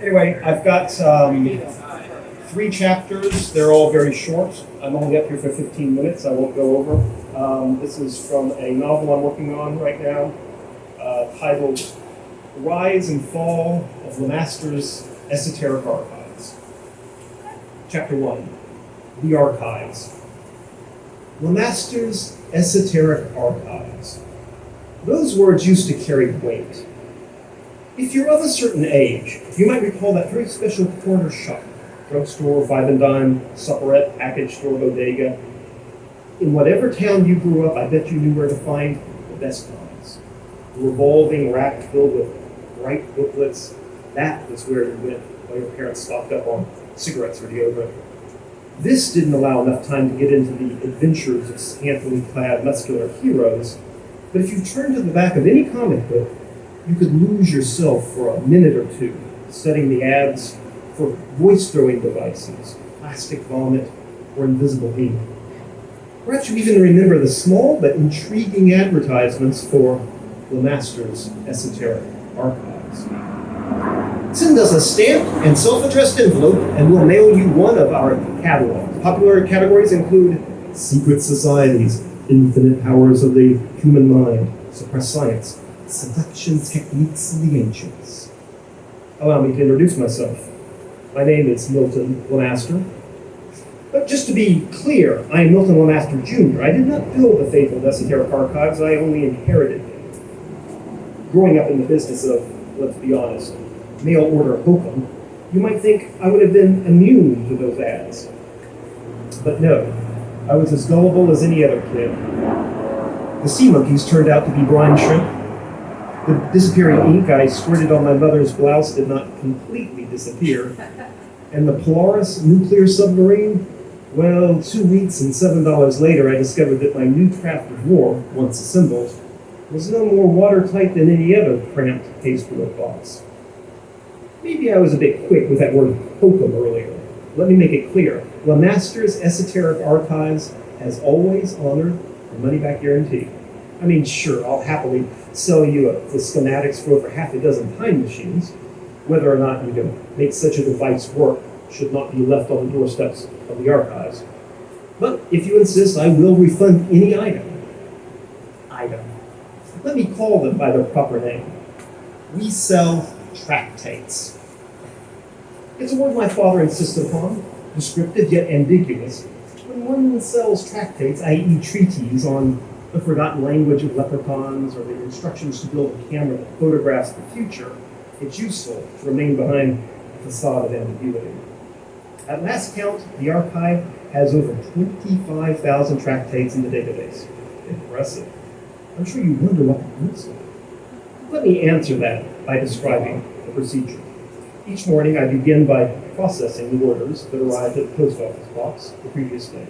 Anyway, I've got 3 chapters. They're all very short. I'm only up here for 15 minutes. I won't go over. This is from a novel I'm working on right now, titled The Rise and Fall of Lemaster's Esoteric Archives. Chapter 1, The Archives. Lemaster's Esoteric Archives. Those words used to carry weight. If you're of a certain age, you might recall that very special corner shop, drugstore, five and dime, supperette, package store, bodega. In whatever town you grew up, I bet you knew where to find the best kinds. The revolving rack filled with bright booklets, that was where you went while your parents stocked up on cigarettes or deodorant. This didn't allow enough time to get into the adventures of scantily clad muscular heroes, but if you turned to the back of any comic book, you could lose yourself for a minute or two, studying the ads for voice-throwing devices, plastic vomit, or invisible ink. Perhaps you even remember the small but intriguing advertisements for Lemaster's Esoteric Archives. Send us a stamped and self-addressed envelope, and we'll mail you one of our catalogs. Popular categories include secret societies, infinite powers of the human mind, suppressed science, seduction techniques of the ancients. Allow me to introduce myself. My name is Milton Lemaster. But just to be clear, I am Milton Lemaster Jr. I did not build the fabled Esoteric Archives, I only inherited them. Growing up in the business of, let's be honest, mail order hokum, you might think I would have been immune to those ads. But no, I was as gullible as any other kid. The sea monkeys turned out to be brine shrimp. The disappearing ink I squirted on my mother's blouse did not completely disappear. And the Polaris nuclear submarine, well, 2 weeks and $7 later, I discovered that my new craft of war, once assembled, was no more watertight than any other cramped pasteboard box. Maybe I was a bit quick with that word hokum earlier. Let me make it clear. Lemaster's Esoteric Archives has always honored the money-back guarantee. I mean, sure, I'll happily sell you the schematics for over half a dozen time machines. Whether or not you can make such a device work should not be left on the doorsteps of the archives. But if you insist, I will refund any item. Let me call them by their proper name. We sell tractates. It's a word my father insisted upon, descriptive yet ambiguous. When one sells tractates, i.e. treatises on the forgotten language of leprechauns or the instructions to build a camera that photographs the future, it's useful to remain behind a facade of ambiguity. At last count, the archive has over 25,000 tractates in the database. Impressive. I'm sure you wonder what that looks like. Let me answer that by describing the procedure. Each morning, I begin by processing the orders that arrived at the post office box the previous day.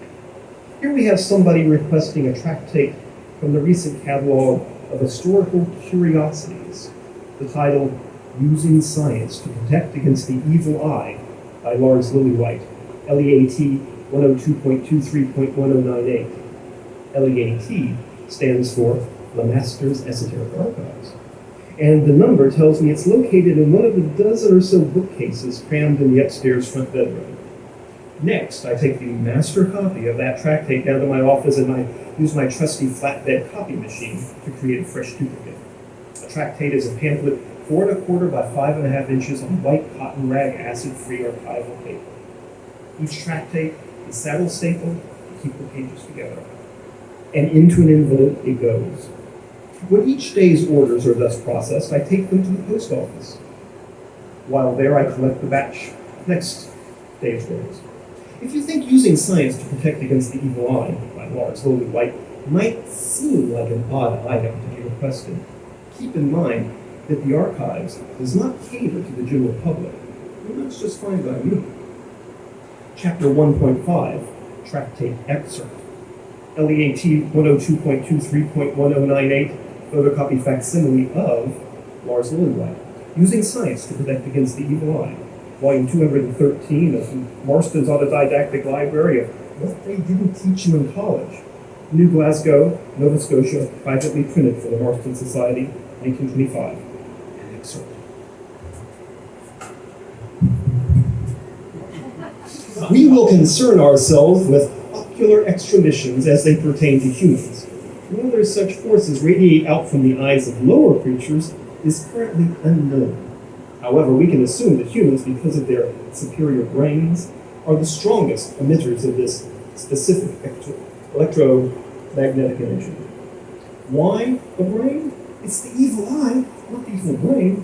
Here we have somebody requesting a tractate from the recent catalog of historical curiosities. The title, Using Science to Protect Against the Evil Eye, by Lars Lillywhite, LEAT 102.23.1098. LEAT stands for Lemaster's Esoteric Archives. And the number tells me it's located in one of the dozen or so bookcases crammed in the upstairs front bedroom. Next, I take the master copy of that tractate down to my office and I use my trusty flatbed copy machine to create a fresh duplicate. A tractate is a pamphlet 4 1/4 by 5 1/2 inches on white cotton rag acid-free archival paper. Each tractate is saddle stapled to keep the pages together. And into an envelope it goes. When each day's orders are thus processed, I take them to the post office. While there, I collect the batch of next day's orders. If you think Using Science to Protect Against the Evil Eye by Lars Lillywhite might seem like an odd item to be requested, keep in mind that the archives does not cater to the general public, and that's just fine by me. Chapter 1.5, Tractate Excerpt. LEAT 102.23.1098, photocopy facsimile of Lars Lillywhite, Using Science to Protect Against the Evil Eye, volume 213 of Marston's Autodidactic Library of What They Didn't Teach You in College. New Glasgow, Nova Scotia, privately printed for the Marston Society, 1925. An excerpt. We will concern ourselves with ocular extramissions as they pertain to humans. Whether such forces radiate out from the eyes of lower creatures is currently unknown. However, we can assume that humans, because of their superior brains, are the strongest emitters of this specific electromagnetic energy. Why the brain? It's the evil eye, not the evil brain.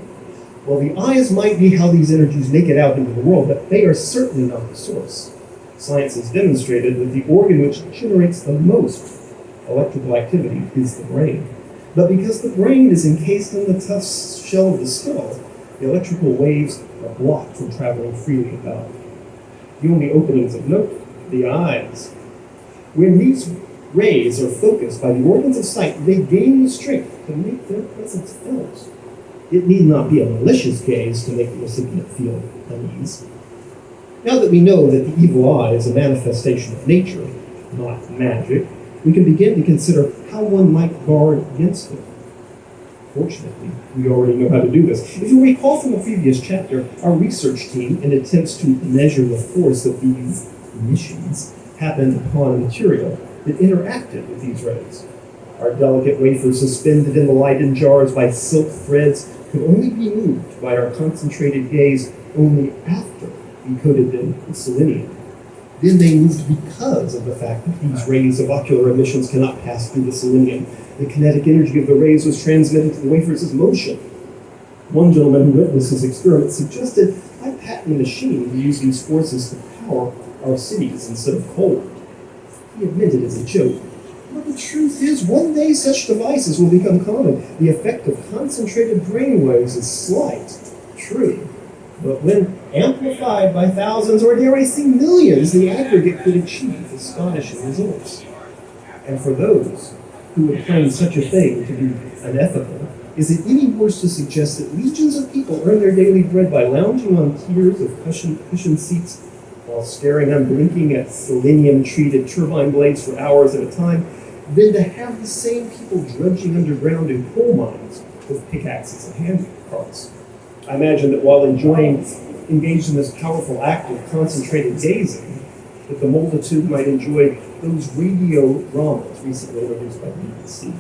Well, the eyes might be how these energies make it out into the world, but they are certainly not the source. Science has demonstrated that the organ which generates the most electrical activity is the brain. But because the brain is encased in the tough shell of the skull, the electrical waves are blocked from traveling freely about. The only openings of note, the eyes. When these rays are focused by the organs of sight, they gain the strength to make their presence felt. It need not be a malicious gaze to make the recipient feel unease. Now that we know that the evil eye is a manifestation of nature, not magic, we can begin to consider how one might guard against it. Fortunately, we already know how to do this. If you recall from the previous chapter, our research team, in attempts to measure the force of these emissions, happened upon a material that interacted with these rays. Our delicate wafers suspended in the Leyden jars by silk threads could only be moved by our concentrated gaze only after we coated them with selenium. Then they moved because of the fact that these rays of ocular emissions cannot pass through the selenium. The kinetic energy of the rays was transmitted to the wafers as motion. One gentleman who witnessed this experiment suggested I patent a machine to use these forces to power our cities instead of coal. He admitted as a joke. But the truth is, one day such devices will become common. The effect of concentrated brain waves is slight, true, but when amplified by thousands or dare I say millions, the aggregate could achieve astonishing results. And for those who would claim such a thing to be unethical, is it any worse to suggest that legions of people earn their daily bread by lounging on tiers of cushioned seats while staring unblinking at selenium-treated turbine blades for hours at a time, than to have the same people drudging underground in coal mines with pickaxes and hand carts? I imagine that while engaged in this powerful act of concentrated gazing, that the multitude might enjoy those radio dramas recently introduced by BBC.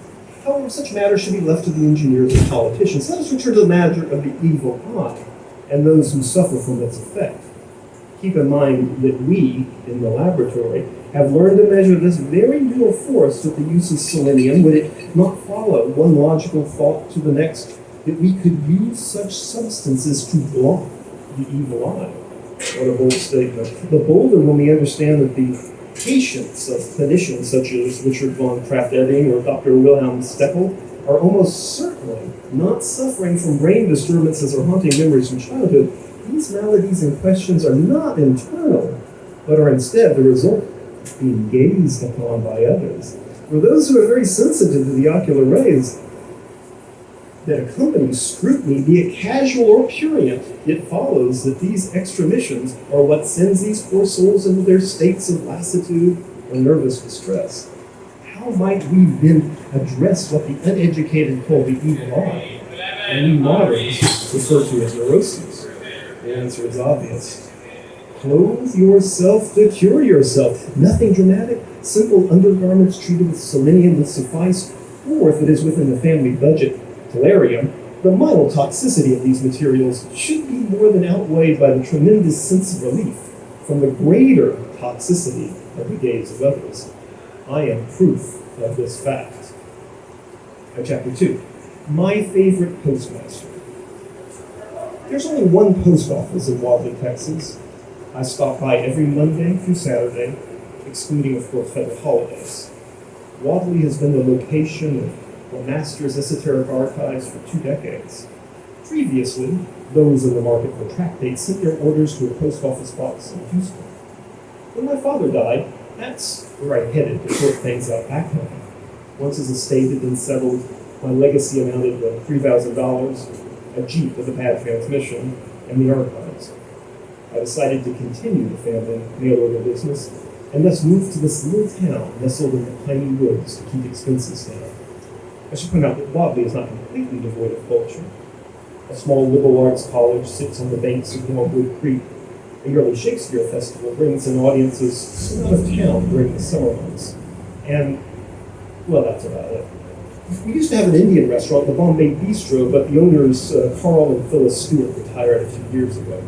However, such matters should be left to the engineers and politicians. Let us return to the matter of the evil eye and those who suffer from its effect. Keep in mind that we, in the laboratory, have learned to measure this very little force with the use of selenium. Would it not follow one logical thought to the next that we could use such substances to block the evil eye? What a bold statement. The bolder when we understand that the patients of clinicians such as Richard von Krafft-Ebing or Dr. Wilhelm Steckel are almost certainly not suffering from brain disturbances or haunting memories from childhood. These maladies and questions are not internal, but are instead the result of being gazed upon by others. For those who are very sensitive to the ocular rays that accompany scrutiny, be it casual or prurient, it follows that these extramissions are what sends these poor souls into their states of lassitude or nervous distress. How might we then address what the uneducated call the evil eye, and we moderns refer to as neuroses? The answer is obvious. Clothe yourself to cure yourself. Nothing dramatic, simple undergarments treated with selenium will suffice, or if it is within the family budget, Tellurium, the mild toxicity of these materials should be more than outweighed by the tremendous sense of relief from the greater toxicity of the gaze of others. I am proof of this fact. Chapter 2. My favorite postmaster. There's only one post office in Wadley, Texas. I stop by every Monday through Saturday, excluding, of course, federal holidays. Wadley has been the location of the Master's Esoteric Archives for 2 decades. Previously, those in the market for tractates sent their orders to a post office box in Houston. When my father died, that's where I headed to sort things out back home. Once his estate had been settled, my legacy amounted to $3,000, a Jeep with a bad transmission, and the archives. I decided to continue the family mail order business, and thus moved to this little town nestled in the piney woods to keep expenses down. I should point out that Wadley is not completely devoid of culture. A small liberal arts college sits on the banks of Norwood Creek. A yearly Shakespeare festival brings in audiences from out of town during the summer months. And, well, that's about it. We used to have an Indian restaurant, the Bombay Bistro, but the owners, Carl and Phyllis Stewart, retired a few years ago.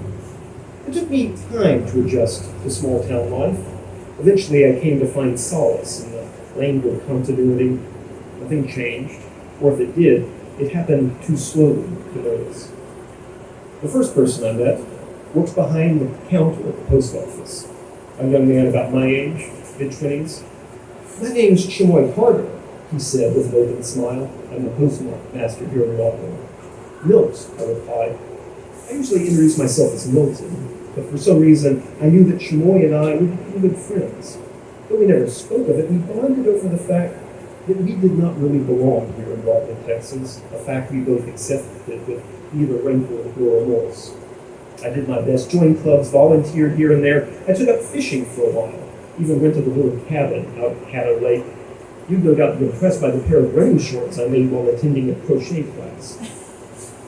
It took me time to adjust to small town life. Eventually, I came to find solace in the languid continuity. Nothing changed, or if it did, it happened too slowly to notice. The first person I met worked behind the counter at the post office. A young man about my age, mid-20s. "My name's Chimoy Carter," he said with an open smile. "I'm the postmaster here in Walton." "Milt," I replied. I usually introduce myself as Milton, but for some reason I knew that Chimoy and I would be good friends. Though we never spoke of it, we bonded over the fact that we did not really belong here in Walton, Texas, a fact we both accepted with neither rancor nor remorse. I did my best, joined clubs, volunteered here and there. I took up fishing for a while, even rented a little cabin out at Caddo Lake. You'd no doubt be impressed by the pair of running shorts I made while attending a crochet class.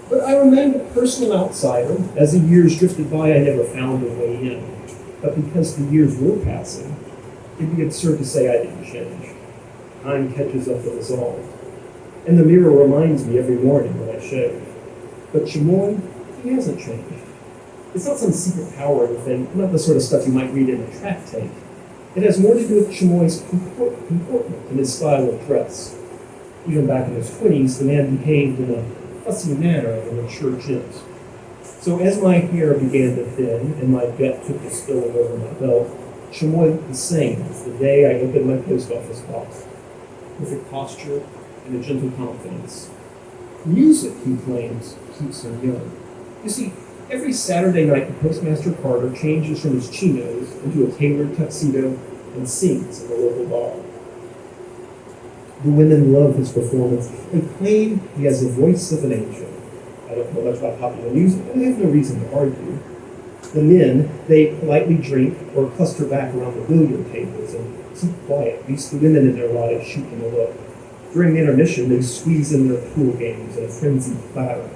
But I remained a personal outsider. As the years drifted by, I never found a way in. But because the years were passing, it'd be absurd to say I didn't change. Time catches up with us all. And the mirror reminds me every morning when I shave. But Chimoy, he hasn't changed. It's not some secret power or anything, not the sort of stuff you might read in a tractate. It has more to do with Chimoy's comportment and his style of dress. Even back in his 20s, the man behaved in a fussy manner of a mature gent. So as my hair began to thin and my gut took to spilling over my belt, Chimoy looked the same as the day I opened my post office box. Perfect posture and a gentle confidence. Music, he claims, keeps him young. You see, every Saturday night, the Postmaster Carter changes from his chinos into a tailored tuxedo and sings in the local bar. The women love his performance and claim he has the voice of an angel. I don't know much about popular music, and I have no reason to argue. The men, they politely drink or cluster back around the billiard tables and keep quiet, lest the women in their lives shoot them a look. During intermission, they squeeze in their pool games in a frenzied clatter.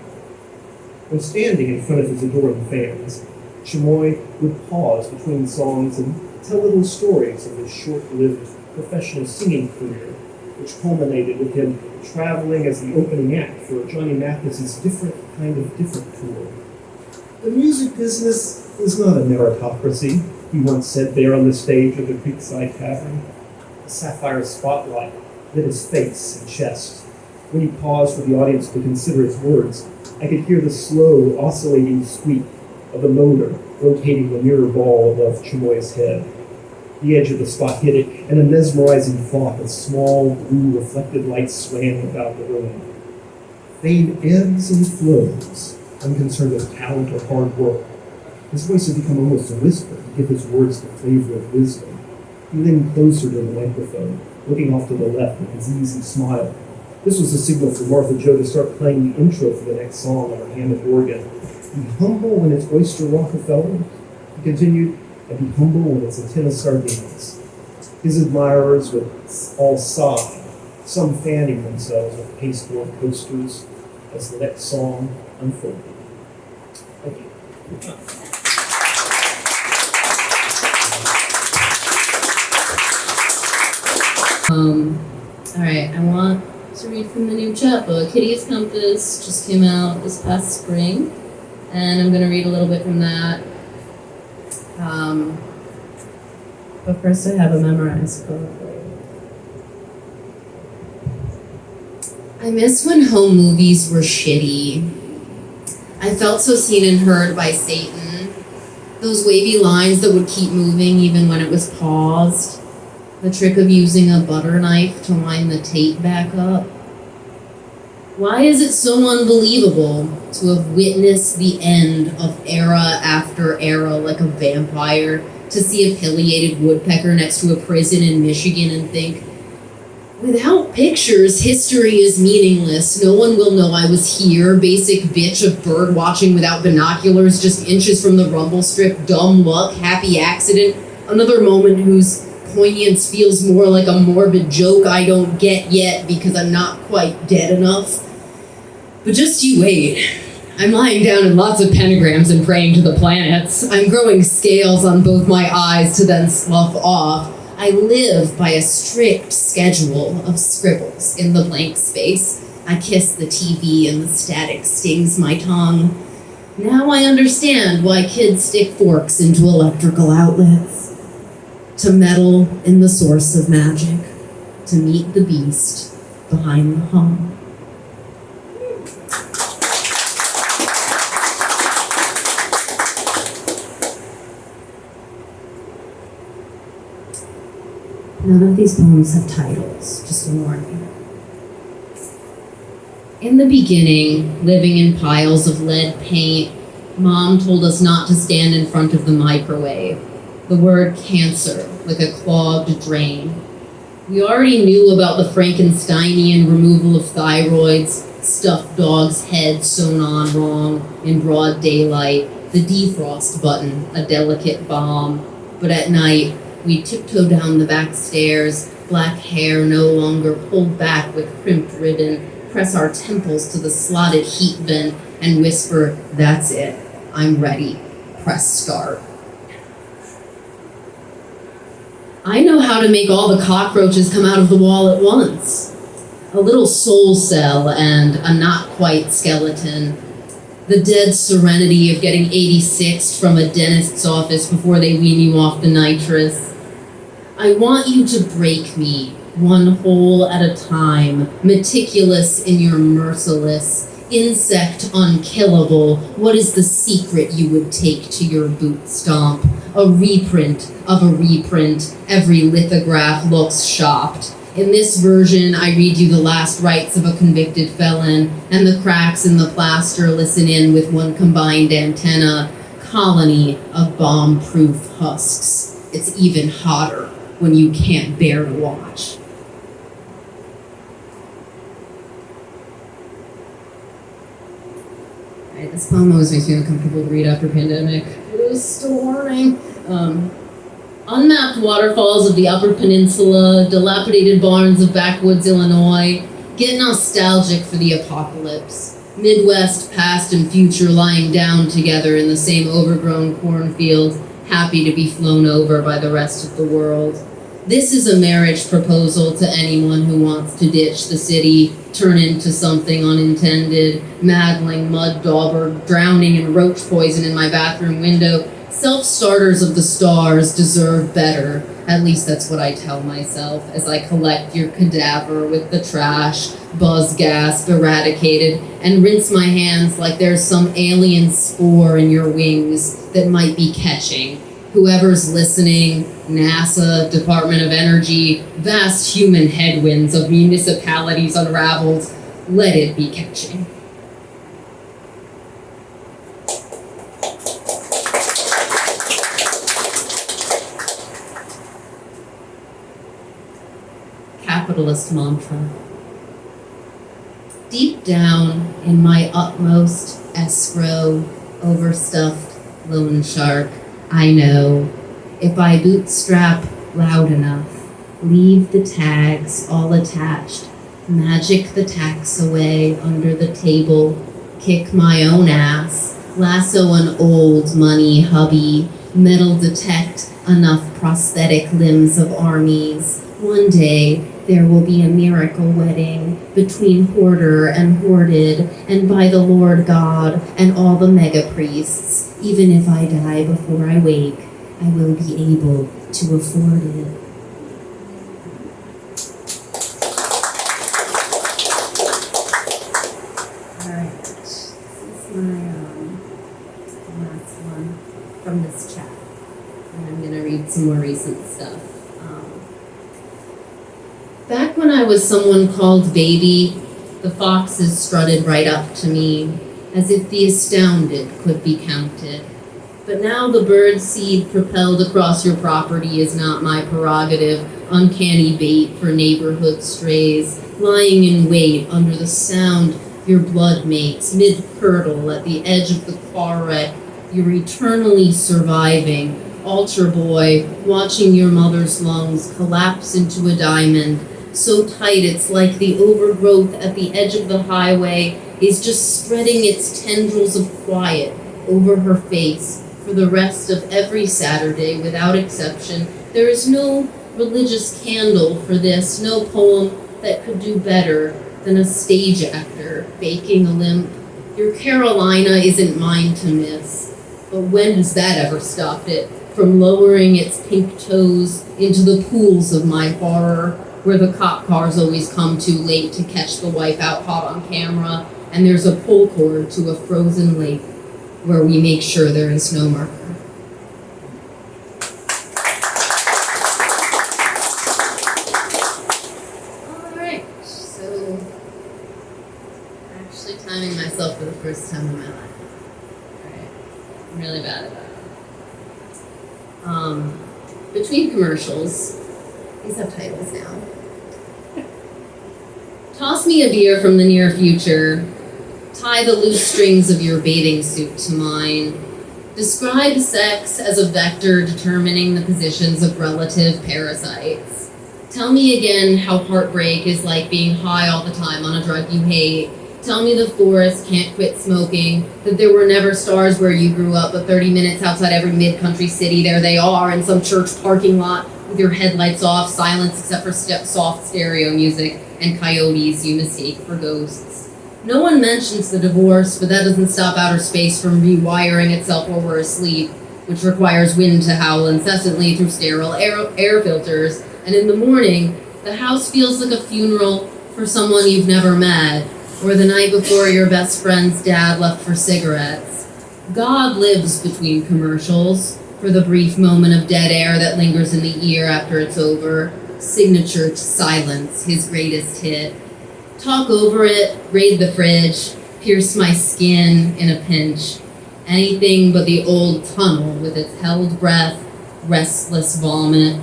When standing in front of his adoring fans, Chimoy would pause between songs and tell little stories of his short-lived professional singing career, which culminated with him traveling as the opening act for Johnny Mathis's Different tour. The music business is not a meritocracy, he once said there on the stage of the Creekside Tavern. A sapphire spotlight lit his face and chest. When he paused for the audience to consider his words, I could hear the slow, oscillating squeak of the motor rotating the mirror ball above Chimoy's head. The edge of the spot hit it, and a mesmerizing flock of small, blue, reflected lights swam about the room. Fame ebbs and flows, unconcerned with talent or hard work. His voice had become almost a whisper to give his words the flavor of wisdom. He leaned closer to the microphone, looking off to the left with his easy smile. This was a signal for Martha Jo to start playing the intro for the next song on her Hammond organ. Be humble when it's oyster Rockefeller, he continued, and be humble when it's a tin of sardines. His admirers would all sigh, some fanning themselves with pasteboard posters as the next song unfolded. Thank you. All right, I want to read from the new chapbook. Kitty's Compass just came out this past spring, and I'm going to read a little bit from that. But first I have a memorized quote. I miss when home movies were shitty. I felt so seen and heard by Satan. Those wavy lines that would keep moving even when it was paused. The trick of using a butter knife to line the tape back up. Why is it so unbelievable to have witnessed the end of era after era like a vampire, to see a pileated woodpecker next to a prison in Michigan and think, without pictures, history is meaningless. No one will know I was here. Basic bitch of bird watching without binoculars, just inches from the rumble strip. Dumb luck, happy accident. Another moment whose poignance feels more like a morbid joke I don't get yet because I'm not quite dead enough. But just you wait. I'm lying down in lots of pentagrams and praying to the planets. I'm growing scales on both my eyes to then slough off. I live by a strict schedule of scribbles in the blank space. I kiss the TV and the static stings my tongue. Now I understand why kids stick forks into electrical outlets. To meddle in the source of magic. To meet the beast behind the hum. None of these poems have titles, just a warning. In the beginning, living in piles of lead paint, Mom told us not to stand in front of the microwave. The word cancer, like a clogged drain. We already knew about the Frankensteinian removal of thyroids, stuffed dogs' heads sewn on wrong in broad daylight, the defrost button, a delicate balm. But at night, we tiptoe down the back stairs, black hair no longer pulled back with crimped ribbon, press our temples to the slotted heat vent, and whisper, "That's it, I'm ready, press start." I know how to make all the cockroaches come out of the wall at once. A little soul cell and a not-quite skeleton. The dead serenity of getting 86'd from a dentist's office before they wean you off the nitrous. I want you to break me, one hole at a time, meticulous in your merciless, insect unkillable. What is the secret you would take to your boot stomp? A reprint of a reprint. Every lithograph looks shopped. In this version, I read you the last rites of a convicted felon, and the cracks in the plaster listen in with one combined antenna. Colony of bomb-proof husks. It's even hotter when you can't bear to watch. Right, this poem always makes me uncomfortable to read after pandemic. It was storming. Unmapped waterfalls of the Upper Peninsula, dilapidated barns of backwoods Illinois. Get nostalgic for the apocalypse. Midwest, past and future lying down together in the same overgrown cornfield, happy to be flown over by the rest of the world. This is a marriage proposal to anyone who wants to ditch the city, turn into something unintended, maddling mud dauber, drowning in roach poison in my bathroom window. Self-starters of the stars deserve better. At least that's what I tell myself as I collect your cadaver with the trash, buzz gas eradicated, and rinse my hands like there's some alien spore in your wings that might be catching. Whoever's listening, NASA, Department of Energy, vast human headwinds of municipalities unraveled, let it be catching. Capitalist mantra. Deep down in my utmost escrow, overstuffed loan shark, I know if I bootstrap loud enough, leave the tags all attached, magic the tax away under the table, kick my own ass, lasso an old money hubby, metal detect enough prosthetic limbs of armies. One day, there will be a miracle wedding between hoarder and hoarded, and by the Lord God and all the mega priests. Even if I die before I wake, I will be able to afford it. All right, this is my last one from this chat, and I'm gonna read some more recent stuff. Back when I was someone called baby, the foxes strutted right up to me, as if the astounded could be counted. But now the bird seed propelled across your property is not my prerogative, uncanny bait for neighborhood strays, lying in wait under the sound your blood makes, mid-curdle at the edge of the car wreck, you're eternally surviving, altar boy, watching your mother's lungs collapse into a diamond, so tight it's like the overgrowth at the edge of the highway is just spreading its tendrils of quiet over her face for the rest of every Saturday without exception. There is no religious candle for this, no poem that could do better than a stage actor baking a limp. Your Carolina isn't mine to miss, but when has that ever stopped it from lowering its pink toes into the pools of my horror, where the cop cars always come too late to catch the wife out hot on camera, and there's a pull cord to a frozen lake where we make sure there is no marker. All right, so actually timing myself for the first time in my life. All right, I'm really bad at that. Between commercials, these have titles now. Toss me a beer from the near future. Tie the loose strings of your bathing suit to mine. Describe sex as a vector determining the positions of relative parasites. Tell me again how heartbreak is like being high all the time on a drug you hate. Tell me the forest can't quit smoking, that there were never stars where you grew up, but 30 minutes outside every mid-country city, there they are in some church parking lot with your headlights off, silence except for soft stereo music, and coyotes you mistake for ghosts. No one mentions the divorce, but that doesn't stop outer space from rewiring itself while we're asleep, which requires wind to howl incessantly through sterile air filters, and in the morning, the house feels like a funeral for someone you've never met, or the night before your best friend's dad left for cigarettes. God lives between commercials, for the brief moment of dead air that lingers in the ear after it's over, signature to silence, his greatest hit. Talk over it, raid the fridge, pierce my skin in a pinch. Anything but the old tunnel with its held breath, restless vomit.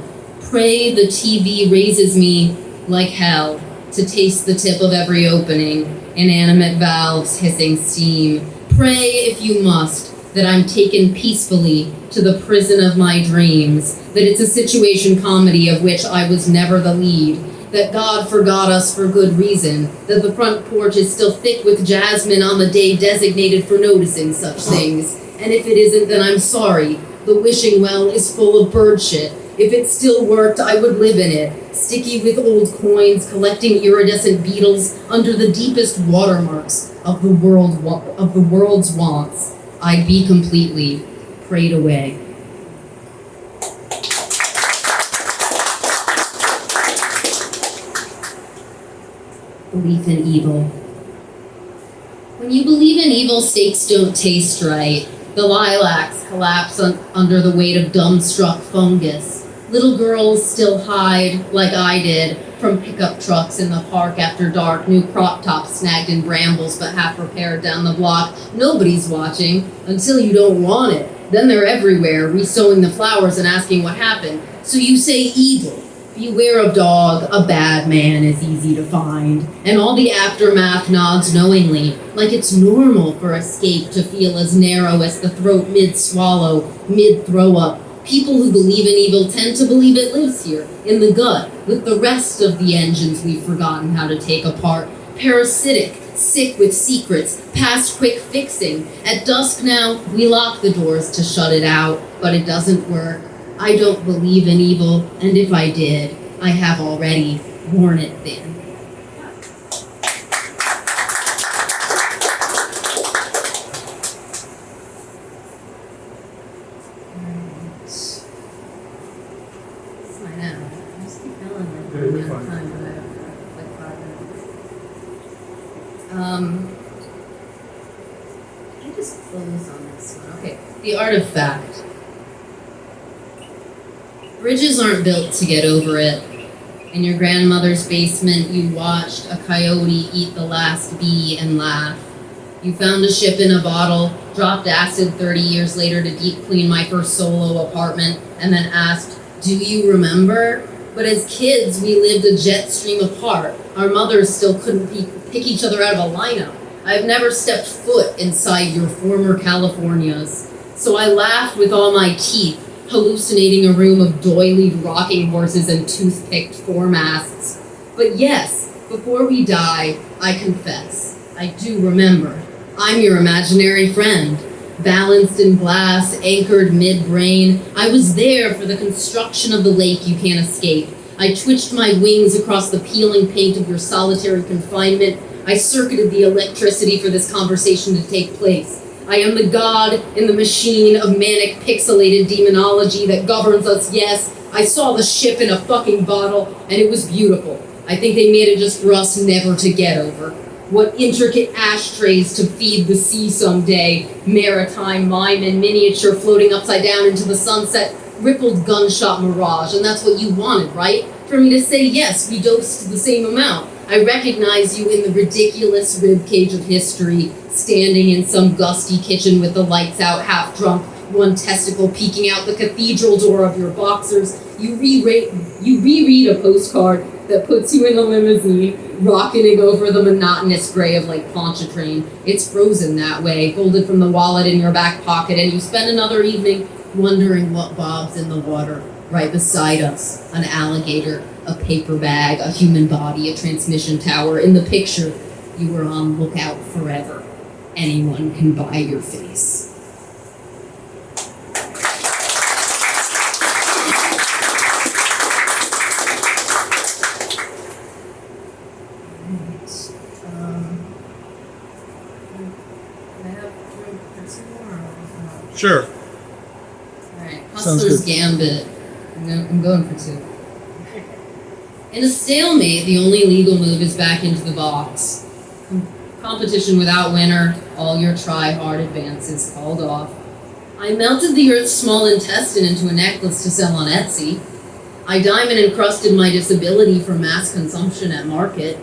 Pray the TV raises me like hell to taste the tip of every opening, inanimate valves hissing steam. Pray, if you must, that I'm taken peacefully to the prison of my dreams, that it's a situation comedy of which I was never the lead, that God forgot us for good reason, that the front porch is still thick with jasmine on the day designated for noticing such things, and if it isn't, then I'm sorry. The wishing well is full of bird shit. If it still worked, I would live in it, sticky with old coins, collecting iridescent beetles under the deepest watermarks of the world's wants. I'd be completely prayed away. Belief in evil. When you believe in evil, steaks don't taste right. The lilacs collapse under the weight of dumbstruck fungus. Little girls still hide, like I did, from pickup trucks in the park after dark, new crop tops snagged in brambles but half repaired down the block. Nobody's watching until you don't want it. Then they're everywhere, resowing the flowers and asking what happened. So you say evil. Beware of dog, a bad man is easy to find. And all the aftermath nods knowingly, like it's normal for escape to feel as narrow as the throat mid-swallow, mid-throw-up. People who believe in evil tend to believe it lives here, in the gut, with the rest of the engines we've forgotten how to take apart. Parasitic, sick with secrets, past quick fixing. At dusk now, we lock the doors to shut it out, but it doesn't work. I don't believe in evil, and if I did, I have already worn it thin. I just close on this one. Okay, the artifact. Bridges aren't built to get over it. In your grandmother's basement, you watched a coyote eat the last bee and laugh. You found a ship in a bottle, dropped acid 30 years later to deep clean my first solo apartment, and then asked, "Do you remember?" But as kids, we lived a jet stream apart. Our mothers still couldn't pick each other out of a lineup. I've never stepped foot inside your former Californias. So I laughed with all my teeth, hallucinating a room of doilied rocking horses and tooth-picked foremasts. But yes, before we die, I confess, I do remember. I'm your imaginary friend. Balanced in glass, anchored mid-brain, I was there for the construction of the lake you can't escape. I twitched my wings across the peeling paint of your solitary confinement. I circuited the electricity for this conversation to take place. I am the god in the machine of manic pixelated demonology that governs us, yes. I saw the ship in a fucking bottle, and it was beautiful. I think they made it just for us never to get over. What intricate ashtrays to feed the sea someday, maritime mime in miniature floating upside down into the sunset, rippled gunshot mirage, and that's what you wanted, right? For me to say, yes, we dosed the same amount. I recognize you in the ridiculous ribcage of history, standing in some gusty kitchen with the lights out, half drunk, one testicle peeking out the cathedral door of your boxers. You reread a postcard that puts you in a limousine, rocketing over the monotonous gray of Lake Pontchartrain. It's frozen that way, folded from the wallet in your back pocket, and you spend another evening wondering what bobs in the water right beside us. An alligator, a paper bag, a human body, a transmission tower. In the picture, you were on lookout forever. Anyone can buy your face. Sure. Alright, Hustler's Gambit. I'm going for 2. In a stalemate, the only legal move is back into the box. Competition without winner, all your try-hard advances called off. I melted the Earth's small intestine into a necklace to sell on Etsy. I diamond-encrusted my disability for mass consumption at market.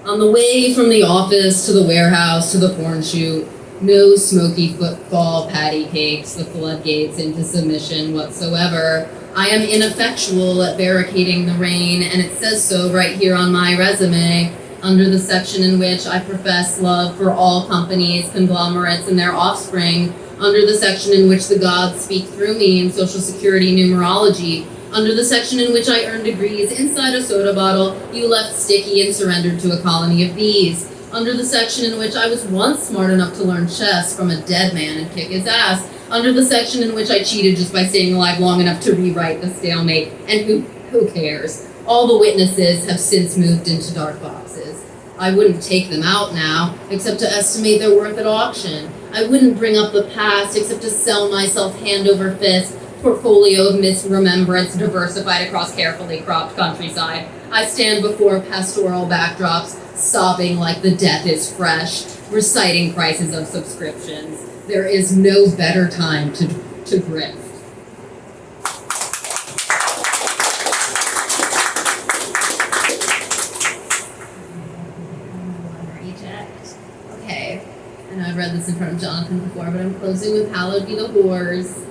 On the way from the office to the warehouse to the porn shoot, no smoky football patty cakes, the floodgates into submission whatsoever. I am ineffectual at barricading the rain, and it says so right here on my resume, under the section in which I profess love for all companies, conglomerates, and their offspring, under the section in which the gods speak through me in Social Security numerology, under the section in which I earned degrees inside a soda bottle you left sticky and surrendered to a colony of bees, under the section in which I was once smart enough to learn chess from a dead man and kick his ass, under the section in which I cheated just by staying alive long enough to rewrite the stalemate, and who cares? All the witnesses have since moved into dark boxes. I wouldn't take them out now, except to estimate their worth at auction. I wouldn't bring up the past, except to sell myself hand over fist, portfolio of misremembrance diversified across carefully cropped countryside. I stand before pastoral backdrops, sobbing like the death is fresh, reciting prices of subscriptions. There is no better time to grift. Reject. Okay, I know I've read this in front of Jonathan before, but I'm closing with Hallowed Be the Whores,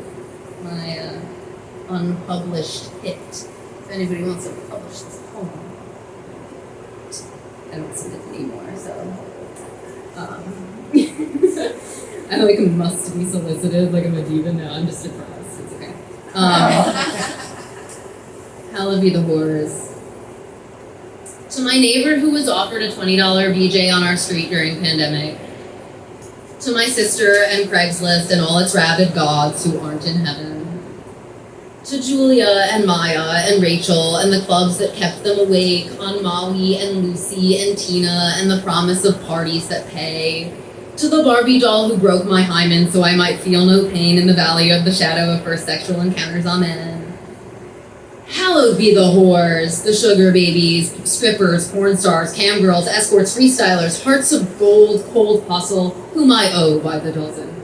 my unpublished hit. If anybody wants to publish this poem, I don't submit anymore, so. I like must be solicited, like I'm a diva. No, I'm just depressed. It's okay. Hallowed Be the Whores. To my neighbor who was offered a $20 BJ on our street during pandemic. To my sister and Craigslist and all its rabid gods who aren't in heaven. To Julia and Maya and Rachel and the clubs that kept them awake on Molly and Lucy and Tina and the promise of parties that pay. To the Barbie doll who broke my hymen so I might feel no pain in the valley of the shadow of first sexual encounters, amen. Hallowed be the whores, the sugar babies, strippers, porn stars, cam girls, escorts, freestylers, hearts of gold, cold hustle, whom I owe by the dozen.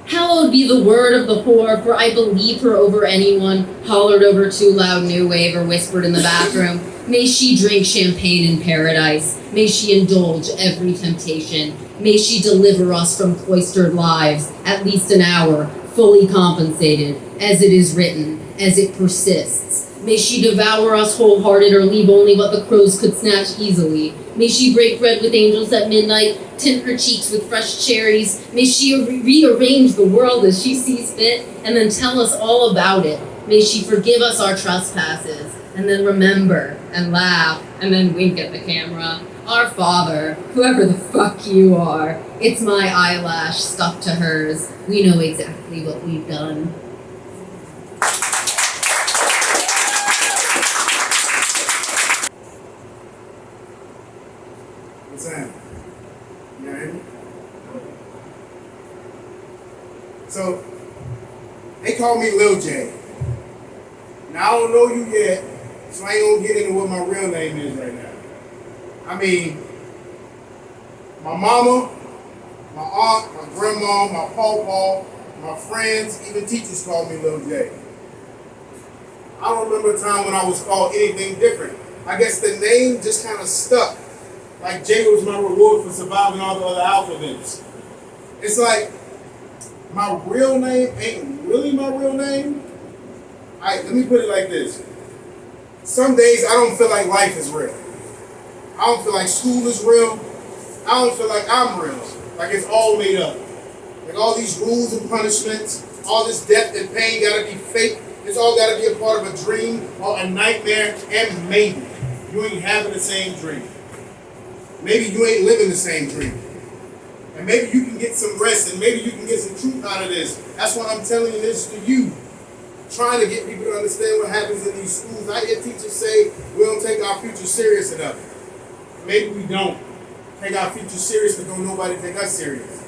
Hallowed be the word of the whore, for I believe her over anyone, hollered over too loud new wave or whispered in the bathroom. May she drink champagne in paradise. May she indulge every temptation. May she deliver us from cloistered lives, at least an hour, fully compensated, as it is written, as it persists. May she devour us wholehearted or leave only what the crows could snatch easily. May she break bread with angels at midnight, tint her cheeks with fresh cherries. May she rearrange the world as she sees fit, and then tell us all about it. May she forgive us our trespasses. and then remember and laugh and then wink at the camera. Our Father, whoever the fuck you are, it's my eyelash stuck to hers. We know exactly what we've done. What's that? You hear me? So, they call me Lil J. Now, I don't know you yet, so I ain't gonna get into what my real name is right now. I mean, my mama, my aunt, my grandma, my pawpaw, my friends, even teachers call me Lil J. I don't remember a time when I was called anything different. I guess the name just kind of stuck. Like J was my reward for surviving all the other alphabets. It's like, my real name ain't really my real name. Alright, let me put it like this. Some days I don't feel like life is real. I don't feel like school is real. I don't feel like I'm real. Like it's all made up. Like all these rules and punishments, all this death and pain gotta be fake. It's all gotta be a part of a dream or a nightmare, and maybe you ain't having the same dream. Maybe you ain't living the same dream. And maybe you can get some rest and maybe you can get some truth out of this. That's why I'm telling this to you. Trying to get people to understand what happens in these schools. I hear teachers say we don't take our future serious enough. Maybe we don't take our future serious, but don't nobody take us serious.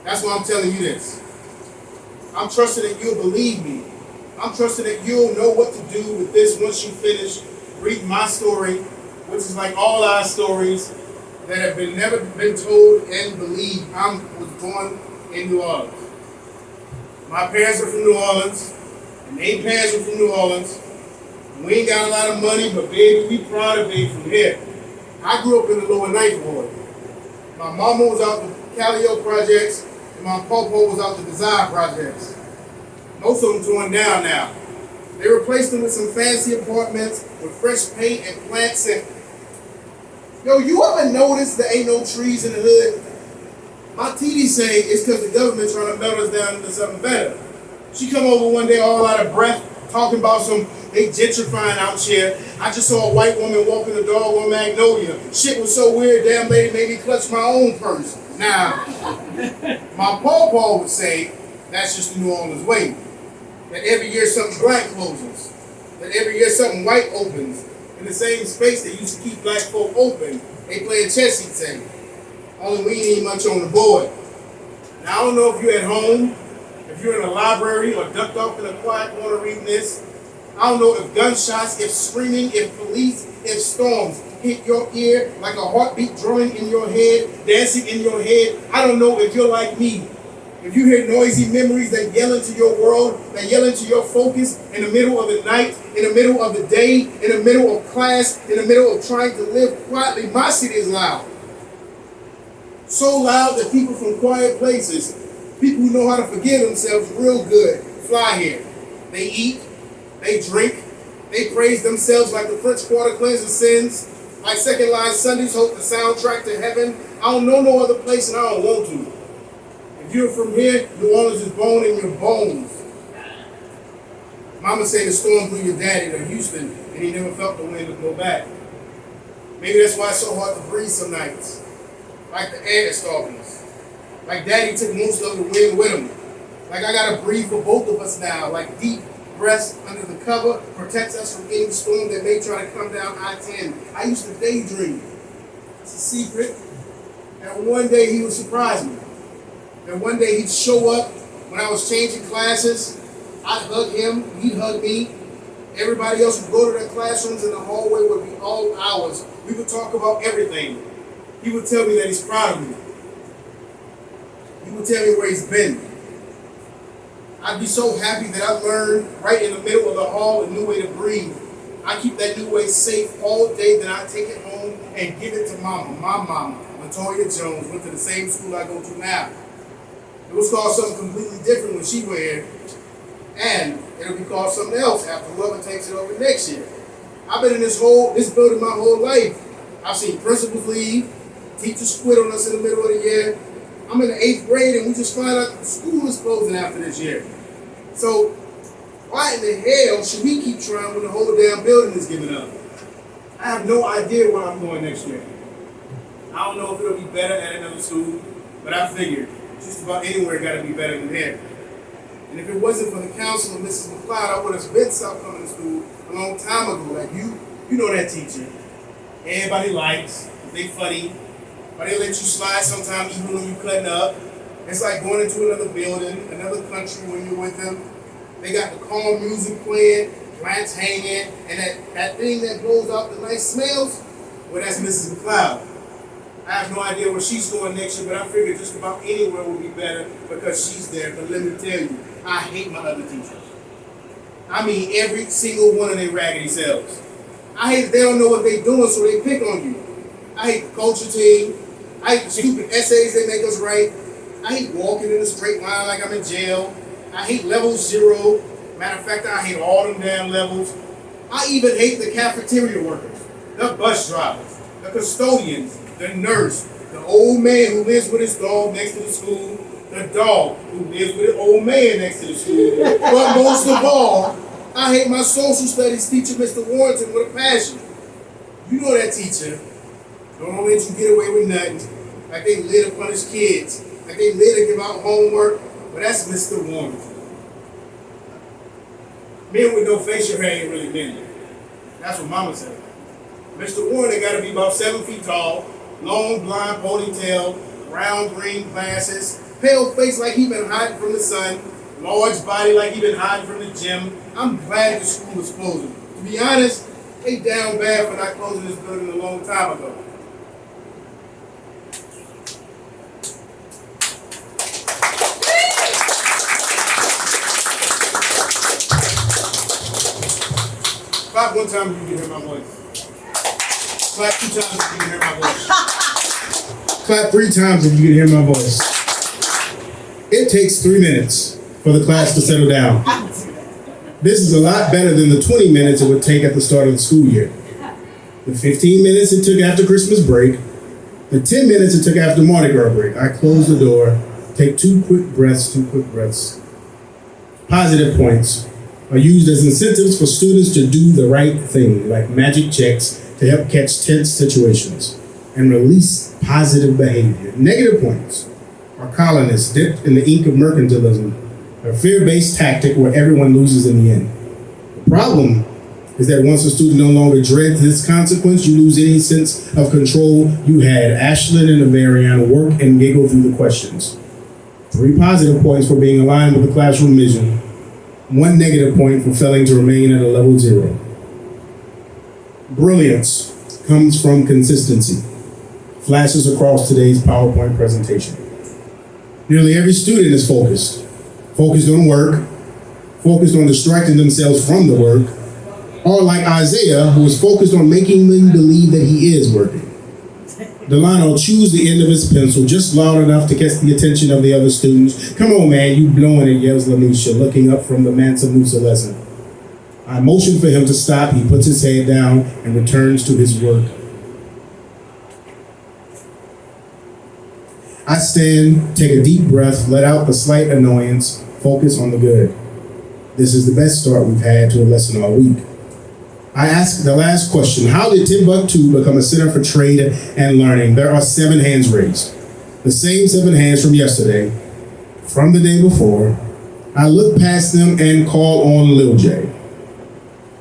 That's why I'm telling you this. I'm trusting that you'll believe me. I'm trusting that you'll know what to do with this once you finish reading my story, which is like all our stories that have never been told and believed. I was born in New Orleans. My parents are from New Orleans, and their parents were from New Orleans. We ain't got a lot of money, but baby, we proud to be from here. I grew up in the lower Ninth Ward. My mama was out the Callio projects, and my pawpaw was out the Desire projects. Most of them torn down now. They replaced them with some fancy apartments with fresh paint and plants. And yo, you ever notice there ain't no trees in the hood? My TD say it's because the government trying to melt us down into something better. She come over one day all out of breath, talking about they gentrifying out here. I just saw a white woman walking the dog on Magnolia. Shit was so weird, damn lady made me clutch my own purse. Now, my pawpaw would say that's just the New Orleans way. That every year something black closes. That every year something white opens. In the same space that used to keep black folk open, they playing chess, he'd say. Only we ain't much on the board. Now, I don't know if you're at home, if you're in a library or ducked off in a quiet corner reading this. I don't know if gunshots, if screaming, if police, if storms hit your ear like a heartbeat drumming in your head, dancing in your head. I don't know if you're like me. If you hear noisy memories that yell into your world, that yell into your focus in the middle of the night, in the middle of the day, in the middle of class, in the middle of trying to live quietly, my city is loud. So loud that people from quiet places, people who know how to forgive themselves real good, fly here. They eat, they drink, they praise themselves like the French Quarter cleanses sins, like Second Line Sundays hope the soundtrack to heaven. I don't know no other place and I don't want to. If you're from here, New Orleans is bone in your bones. Mama said the storm blew your daddy to Houston and he never felt the wind to go back. Maybe that's why it's so hard to breathe some nights. Like the air that's stalking us. Like daddy took most of the wind with him. Like I gotta breathe for both of us now. Like deep breaths under the cover protects us from any storm that may try to come down I-10. I used to daydream. It's a secret. And one day he would surprise me. And one day he'd show up when I was changing classes. I'd hug him, he'd hug me. Everybody else would go to their classrooms and the hallway would be all hours. We would talk about everything. He would tell me that he's proud of me. He would tell me where he's been. I'd be so happy that I learned right in the middle of the hall a new way to breathe. I keep that new way safe all day, then I take it home and give it to mama. My mama, Latoya Jones, went to the same school I go to now. It was called something completely different when she went here, and it'll be called something else after whoever takes it over next year. I've been in this building my whole life. I've seen principals leave, teachers quit on us in the middle of the year. I'm in the 8th grade and we just find out the school is closing after this year. So Why in the hell should we keep trying when the whole damn building is giving up? I have no idea where I'm going next year. I don't know if it'll be better at another school, but I figured just about anywhere got to be better than here. And if it wasn't for the council and Mrs. McLeod, I would have been stopped coming to school a long time ago. Like you know that teacher. Everybody likes, they funny, but they let you slide sometimes even when you cutting up. It's like going into another building, another country when you're with them. They got the calm music playing, plants hanging, and that thing that blows out the nice smells, well, that's Mrs. McLeod. I have no idea where she's going next year, but I figured just about anywhere would be better because she's there. But let me tell you, I hate my other teachers. I mean, every single one of their raggedy selves. I hate that they don't know what they're doing, so they pick on you. I hate the culture team. I hate the stupid essays they make us write. I hate walking in a straight line like I'm in jail. I hate level 0. Matter of fact, I hate all them damn levels. I even hate the cafeteria workers, the bus drivers, the custodians, the nurse, the old man who lives with his dog next to the school, the dog who lives with the old man next to the school. But most of all, I hate my social studies teacher, Mr. Warrington, with a passion. You know that teacher. Don't let you get away with nothing. Like they live to punish kids. Like they live to give out homework. But that's Mr. Warrington. Men with no facial hair ain't really men. That's what Mama said. Mr. Warrington got to be about 7 feet tall, long blonde ponytail, round green glasses, pale face like he been hiding from the sun, large body like he been hiding from the gym. I'm glad the school is closing. To be honest, they down bad for not closing this building a long time ago. Clap one time if you can hear my voice. Clap 2 times if you can hear my voice. Clap 3 times if you can hear my voice. It takes 3 minutes for the class to settle down. This is a lot better than the 20 minutes it would take at the start of the school year. The 15 minutes it took after Christmas break, the 10 minutes it took after Mardi Gras break. I close the door, take 2 quick breaths. Positive points are used as incentives for students to do the right thing, like magic checks to help catch tense situations and release positive behavior. Negative points are colonists dipped in the ink of mercantilism, a fear-based tactic where everyone loses in the end. The problem is that once a student no longer dreads this consequence, you lose any sense of control you had. Ashlyn and Avarian work and giggle through the questions. 3 positive points for being aligned with the classroom mission. 1 negative point for failing to remain at a level 0. Brilliance comes from consistency. Flashes across today's PowerPoint presentation. Nearly every student is focused on work, focused on distracting themselves from the work, or like Isaiah, who is focused on making them believe that he is working. Delano chews the end of his pencil just loud enough to catch the attention of the other students. "Come on, man, you blowing it," yells Lanisha, looking up from the Mansa Musa lesson. I motion for him to stop. He puts his head down and returns to his work. I stand, take a deep breath, let out the slight annoyance, focus on the good. This is the best start we've had to a lesson all week. I ask the last question: how did Timbuktu become a center for trade and learning? There are 7 hands raised. The same 7 hands from yesterday, from the day before. I look past them and call on Lil J.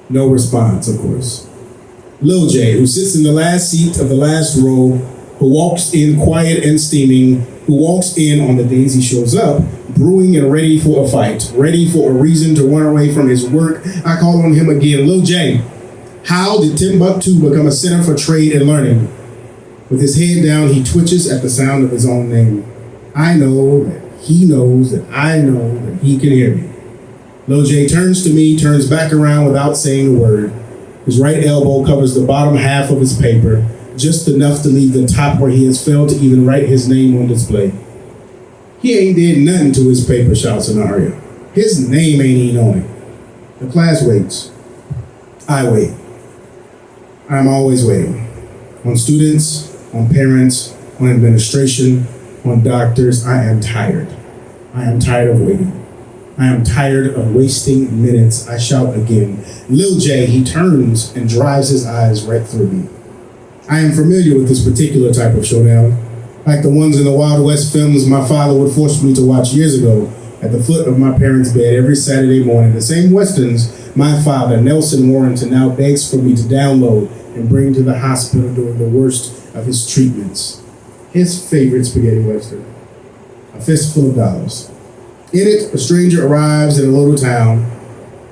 No response, of course. Lil J, who sits in the last seat of the last row, who walks in quiet and steaming, who walks in on the days he shows up, brewing and ready for a fight, ready for a reason to run away from his work. I call on him again. Lil J, how did Timbuktu become a center for trade and learning? With his head down, he twitches at the sound of his own name. I know that he knows that I know that he can hear me. Lil J turns to me, turns back around without saying a word. His right elbow covers the bottom half of his paper, just enough to leave the top where he has failed to even write his name on display. He ain't did nothing to his paper, shouts Anaria. His name ain't even on it. The class waits. I wait. I'm always waiting. On students, on parents, on administration, on doctors. I am tired. I am tired of waiting. I am tired of wasting minutes. I shout again. Lil J, he turns and drives his eyes right through me. I am familiar with this particular type of showdown. Like the ones in the Wild West films my father would force me to watch years ago at the foot of my parents' bed every Saturday morning. The same westerns my father, Nelson Warrington, now begs for me to download and bring to the hospital during the worst of his treatments. His favorite spaghetti western, A Fistful of Dollars. In it, a stranger arrives in a little town.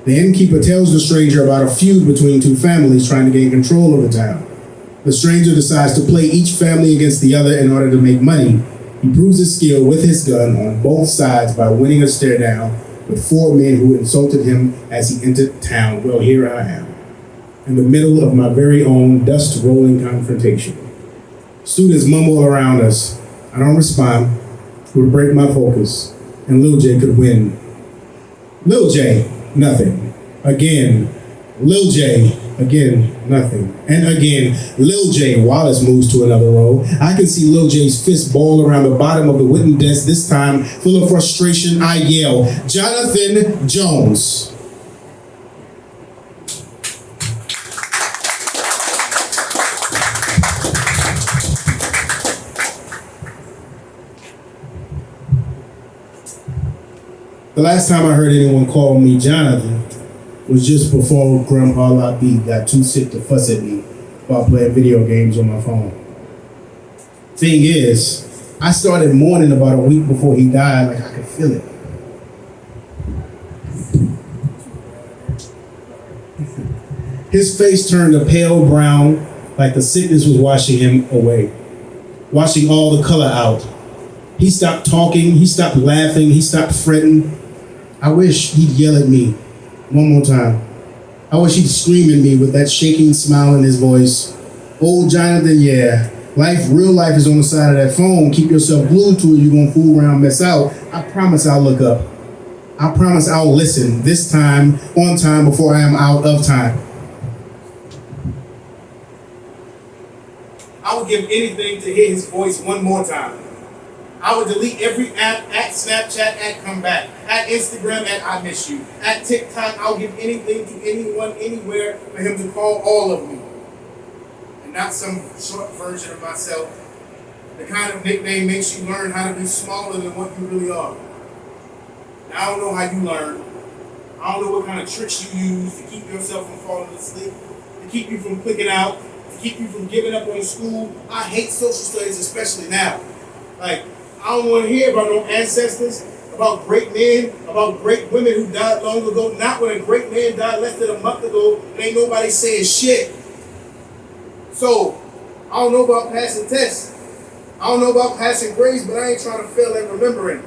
The innkeeper tells the stranger about a feud between two families trying to gain control of the town. The stranger decides to play each family against the other in order to make money. He proves his skill with his gun on both sides by winning a stare down with four men who insulted him as he entered town. Well, here I am, in the middle of my very own dust-rolling confrontation. Students mumble around us. I don't respond. It would break my focus, and Lil J could win. Lil J, nothing. Again, Lil J, again, nothing. And again, Lil J. Wallace moves to another row. I can see Lil J's fist ball around the bottom of the wooden desk. This time, full of frustration, I yell, Jonathan Jones. The last time I heard anyone call me Jonathan was just before Grandpa Lobby got too sick to fuss at me while playing video games on my phone. Thing is, I started mourning about a week before he died, like I could feel it. His face turned a pale brown, like the sickness was washing him away, washing all the color out. He stopped talking, he stopped laughing, he stopped fretting. I wish he'd yell at me one more time. I wish he'd scream at me with that shaking smile in his voice. Old Jonathan, yeah. Real life is on the side of that phone. Keep yourself glued to it. You're gonna fool around, mess out. I promise I'll look up. I promise I'll listen. This time, on time, before I am out of time. I would give anything to hear his voice one more time. I would delete every app, at Snapchat, at Comeback, at Instagram, at I Miss You, at TikTok. I'll give anything to anyone, anywhere for him to call all of me. And not some short version of myself. The kind of nickname makes you learn how to be smaller than what you really are. Now, I don't know how you learn. I don't know what kind of tricks you use to keep yourself from falling asleep, to keep you from clicking out, to keep you from giving up on school. I hate social studies, especially now. I don't want to hear about no ancestors, about great men, about great women who died long ago. Not when a great man died less than a month ago and ain't nobody saying shit. So, I don't know about passing tests. I don't know about passing grades, but I ain't trying to fail at remembering.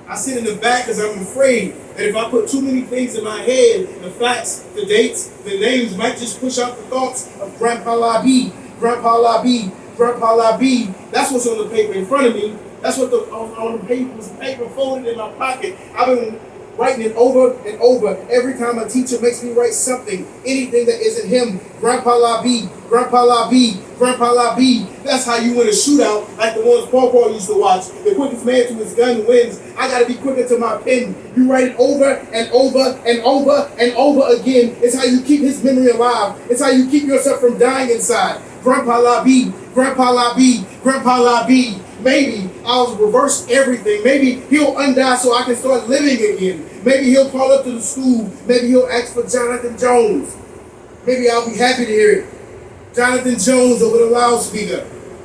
I sit in the back because I'm afraid that if I put too many things in my head, the facts, the dates, the names might just push out the thoughts of Grandpa Labi, Grandpa Labi, Grandpa Labi. That's what's on the paper in front of me. That's what on the paper folded in my pocket. I've been writing it over and over. Every time a teacher makes me write something, anything that isn't him, Grandpa Labi, Grandpa Labi, Grandpa Labi. That's how you win a shootout, like the ones Paw used to watch. The quickest man to his gun wins. I gotta be quicker to my pen. You write it over and over and over and over again. It's how you keep his memory alive. It's how you keep yourself from dying inside. Grandpa Labi, Grandpa Labi, Grandpa Labi. Maybe I'll reverse everything. Maybe he'll undie so I can start living again. Maybe he'll call up to the school. Maybe he'll ask for Jonathan Jones. Maybe I'll be happy to hear it. Jonathan Jones over the loudspeaker.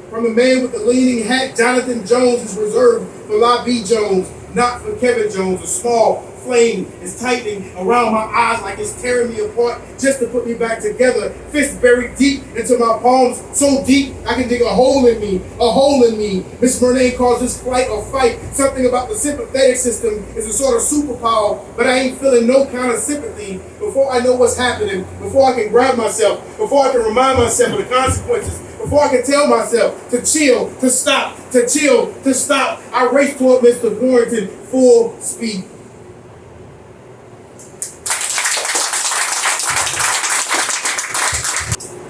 From the man with the leaning hat, Jonathan Jones is reserved for La B. Jones, not for Kevin Jones. A small flame is tightening around my eyes like it's tearing me apart just to put me back together. Fists buried deep into my palms, so deep I can dig a hole in me, a hole in me. Miss Murnane calls this flight or fight. Something about the sympathetic system is a sort of superpower, but I ain't feeling no kind of sympathy before I know what's happening, before I can grab myself, before I can remind myself of the consequences, before I can tell myself to chill, to stop, to chill, to stop. I race toward Mr. Warrington full speed.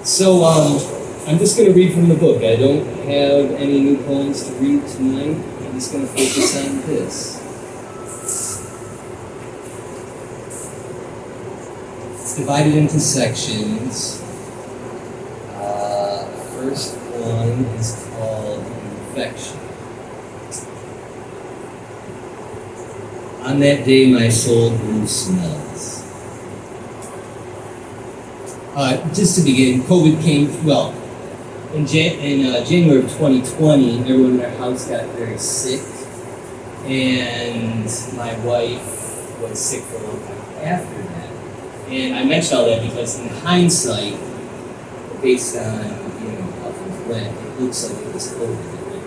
So, I'm just going to read from the book. I don't have any new poems to read tonight. I'm just going to focus on this. divided into sections. First one is called infection. On that day, my soul grew smells. Just to begin, COVID came, well, in January of 2020, everyone in their house got very sick, and my wife was sick for a long time after that. And I mentioned all that because in hindsight, based on how things went, it looks like it was COVID that made it.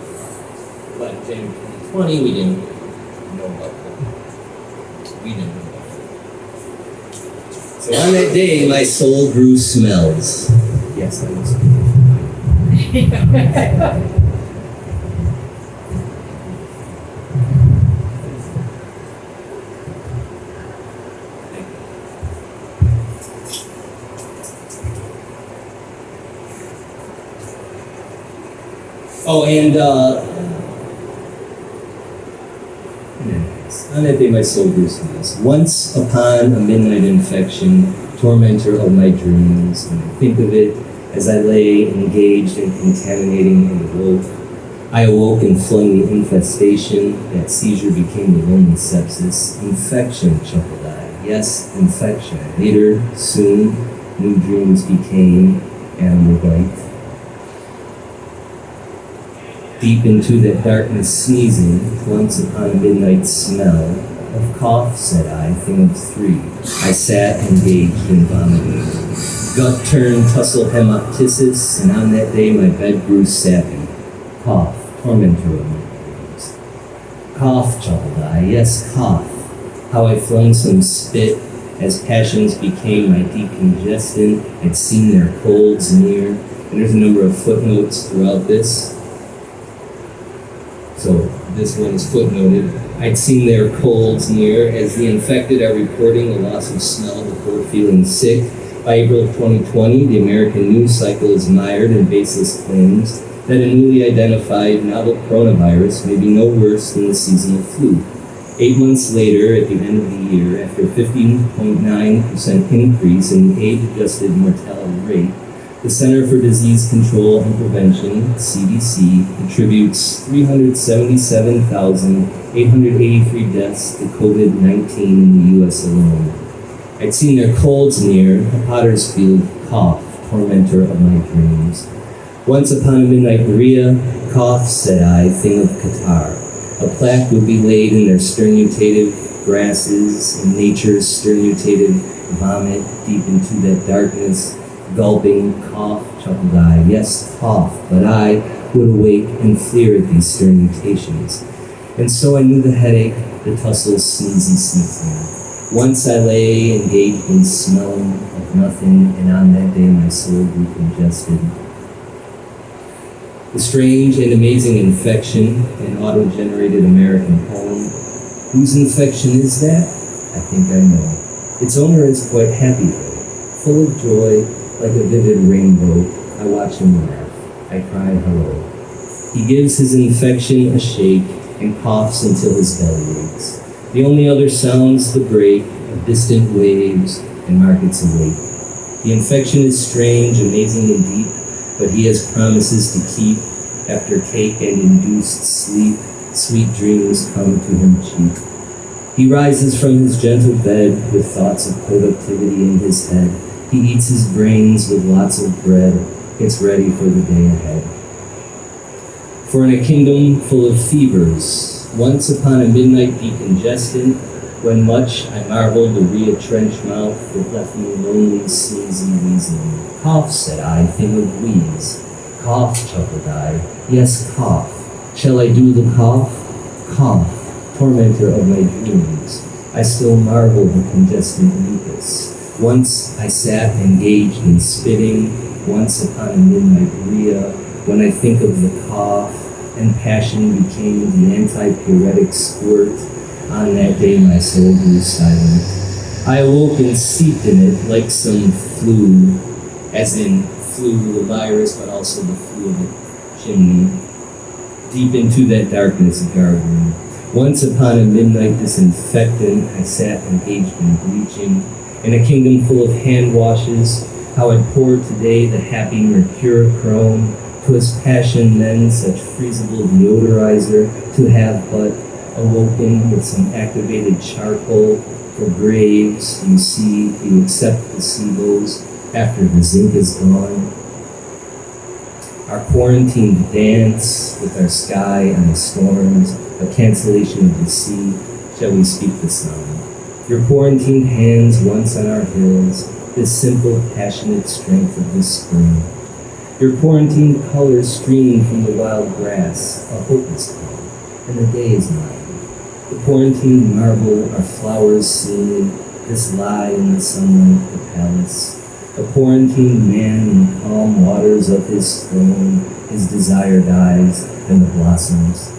But in January 2020, we didn't know about COVID. We didn't know about COVID. So on that day, my soul grew smells. Yes, I was. Oh, and on that day my soul grew smells. Once upon a midnight infection, tormentor of my dreams, and I think of it as I lay engaged in contaminating and awoke. I awoke and flung the infestation. That seizure became the lonely sepsis. Infection, chuckled I. Yes, infection. Later, soon, new dreams became animal bite. Deep into that darkness sneezing, once upon a midnight smell of cough, said I, thing of three. I sat engaged in vomiting. Gut turned tussle hemoptysis, and on that day my bed grew sappy. Cough, tormentor of my dreams. Cough, chuckled I, yes, cough. How I flung some spit as passions became my decongestant. I'd seen their colds near, and there's a number of footnotes throughout this. So this one is footnoted. I'd seen their colds near as the infected are reporting a loss of smell before feeling sick. By April of 2020, the American news cycle is mired in baseless claims that a newly identified novel coronavirus may be no worse than the seasonal flu. 8 months later, at the end of the year, after a 15.9% increase in the age-adjusted mortality rate, the Center for Disease Control and Prevention, CDC, attributes 377,883 deaths to COVID-19 in the U.S. alone. I'd seen their colds near, a Potter's Field cough, tormentor of my dreams. Once upon a midnight Maria, cough, said I, thing of Qatar. A plaque would be laid in their sternutative grasses, in nature's sternutative vomit, deep into that darkness. Gulping, cough, chuckled I, yes, cough, but I would awake and fleer at these sternutations. And so I knew the headache, the tussle, sneezy sneezing. Once I lay engaged in smelling of nothing, and on that day my soul grew congested. The strange and amazing infection, an auto-generated American poem. Whose infection is that? I think I know. Its owner is quite happy though, full of joy, like a vivid rainbow. I watch him laugh. I cry hello. He gives his infection a shake and coughs until his belly aches. The only other sounds the break of distant waves and markets awake. The infection is strange, amazing, and deep, but he has promises to keep. After cake and induced sleep, sweet dreams come to him cheap. He rises from his gentle bed with thoughts of productivity in his head. He eats his brains with lots of bread, gets ready for the day ahead. For in a kingdom full of fevers, once upon a midnight decongestant, when much I marveled the retrenched mouth that left me lonely, sneezy, wheezing. Cough, said I, thing of wheeze. Cough, chuckled I, yes, cough. Shall I do the cough? Cough, tormentor of my dreams. I still marvel the congestant mucus. Once I sat engaged in spitting, once upon a midnight Maria, when I think of the cough, and passion became the antipyretic squirt, on that day my soul grew silent. I awoke and steeped in it like some flu, as in flu, the virus, but also the flu of the chimney, deep into that darkness gargling. Once upon a midnight disinfectant, I sat engaged in bleaching, In a kingdom full of hand washes, how I'd pour today the happy mercurochrome, 'twas passion then, such freezable deodorizer, to have but awoken with some activated charcoal for graves. You see, you accept placebos after the zinc is gone. Our quarantine dance with our sky and the storms, a cancellation of the sea, shall we speak the sound? Your quarantined hands once on our hills, this simple, passionate strength of this spring. Your quarantined colors streaming from the wild grass, a hope is come, and the day is mine. The quarantined marble, our flowers sealed, this lie in the sunlight, the palace. A quarantined man in the calm waters of his throne, his desire dies, and the blossoms.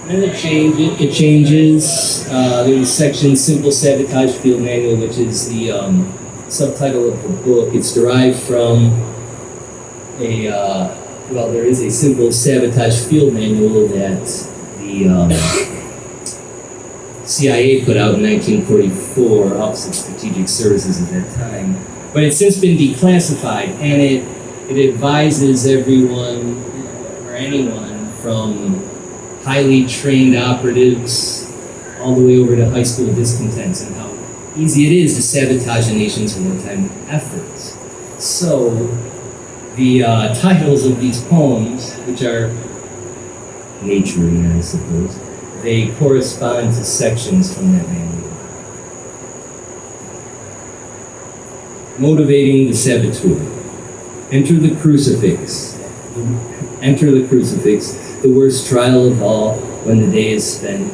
And then it changes. There's a section, Simple Sabotage Field Manual, which is the subtitle of the book. It's derived from there is a Simple Sabotage Field Manual that the CIA put out in 1944, Office of Strategic Services at that time. But it's since been declassified, and it advises everyone, or anyone, from highly trained operatives all the way over to high school discontents, and how easy it is to sabotage a nation's wartime efforts. So, the titles of these poems, which are naturey, I suppose, they correspond to sections from that manual. Motivating the saboteur. Enter the crucifix. Enter the crucifix, the worst trial of all, when the day is spent.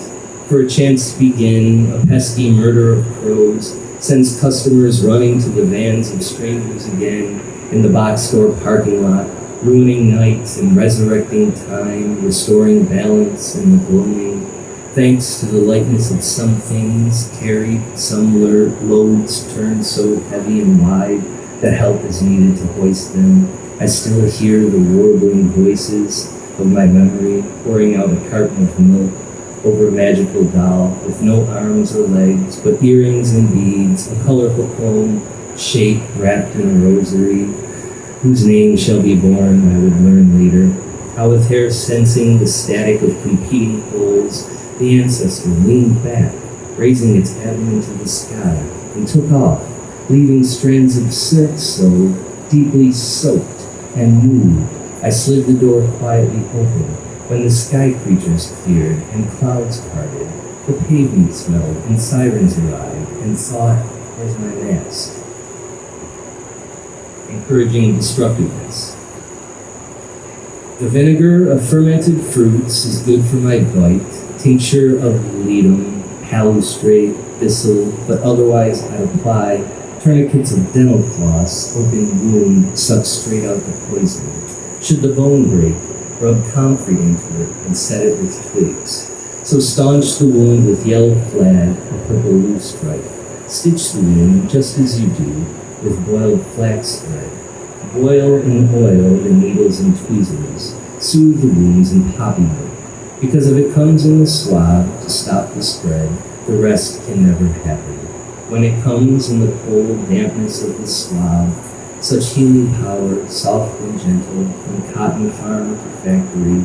For a chance to begin, a pesky murder of crows sends customers running to the vans of strangers again in the box store parking lot, ruining nights and resurrecting time, restoring balance in the gloaming. Thanks to the lightness of some things carried, some loads turned so heavy and wide that help is needed to hoist them. I still hear the warbling voices of my memory pouring out a carton of milk over a magical doll with no arms or legs, but earrings and beads, a colorful comb, shape wrapped in a rosary, whose name shall be born, I would learn later. How with hair sensing the static of competing poles, the ancestor leaned back, raising its abdomen to the sky, and took off, leaving strands of silk so deeply soaked and moved. I slid the door quietly open when the sky creatures cleared and clouds parted. The pavement smelled and sirens arrived, and thought, "There's my mask." Encouraging destructiveness. The vinegar of fermented fruits is good for my bite. Tincture of ledum, palustrate, thistle, but otherwise I apply tourniquets of dental floss, open wound, suck straight out the poison. Should the bone break, rub comfrey into it and set it with twigs. So staunch the wound with yellow plaid, a purple loosestrife. Stitch the wound just as you do with boiled flax thread. Boil in oil the needles and tweezers. Soothe the wounds in poppy milk. Because if it comes in the swab to stop the spread, the rest can never happen. When it comes in the cold dampness of the swab, such healing power, soft and gentle, from cotton farm to factory,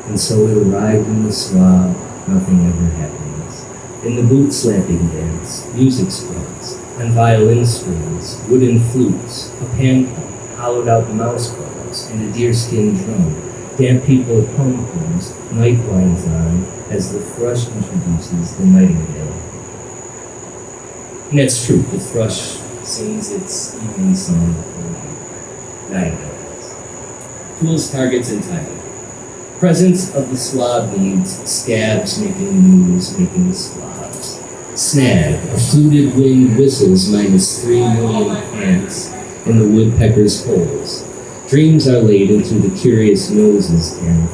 and so it arrived in the swab, nothing ever happens. In the boot slapping dance, music spreads, and violin strings, wooden flutes, a pan pump, hollowed out mouse calls, and a deerskin drum. Damp people of pom-poms, night winds on, as the thrush introduces the nightingale. And that's true, the thrush sings its evening song for nightingales. Tools, targets, and timing. Presence of the swab needs, scabs making moves, making swabs. Snag, a fluted winged whistles minus 3 million ants in the woodpecker's holes. Dreams are laid into the curious noses and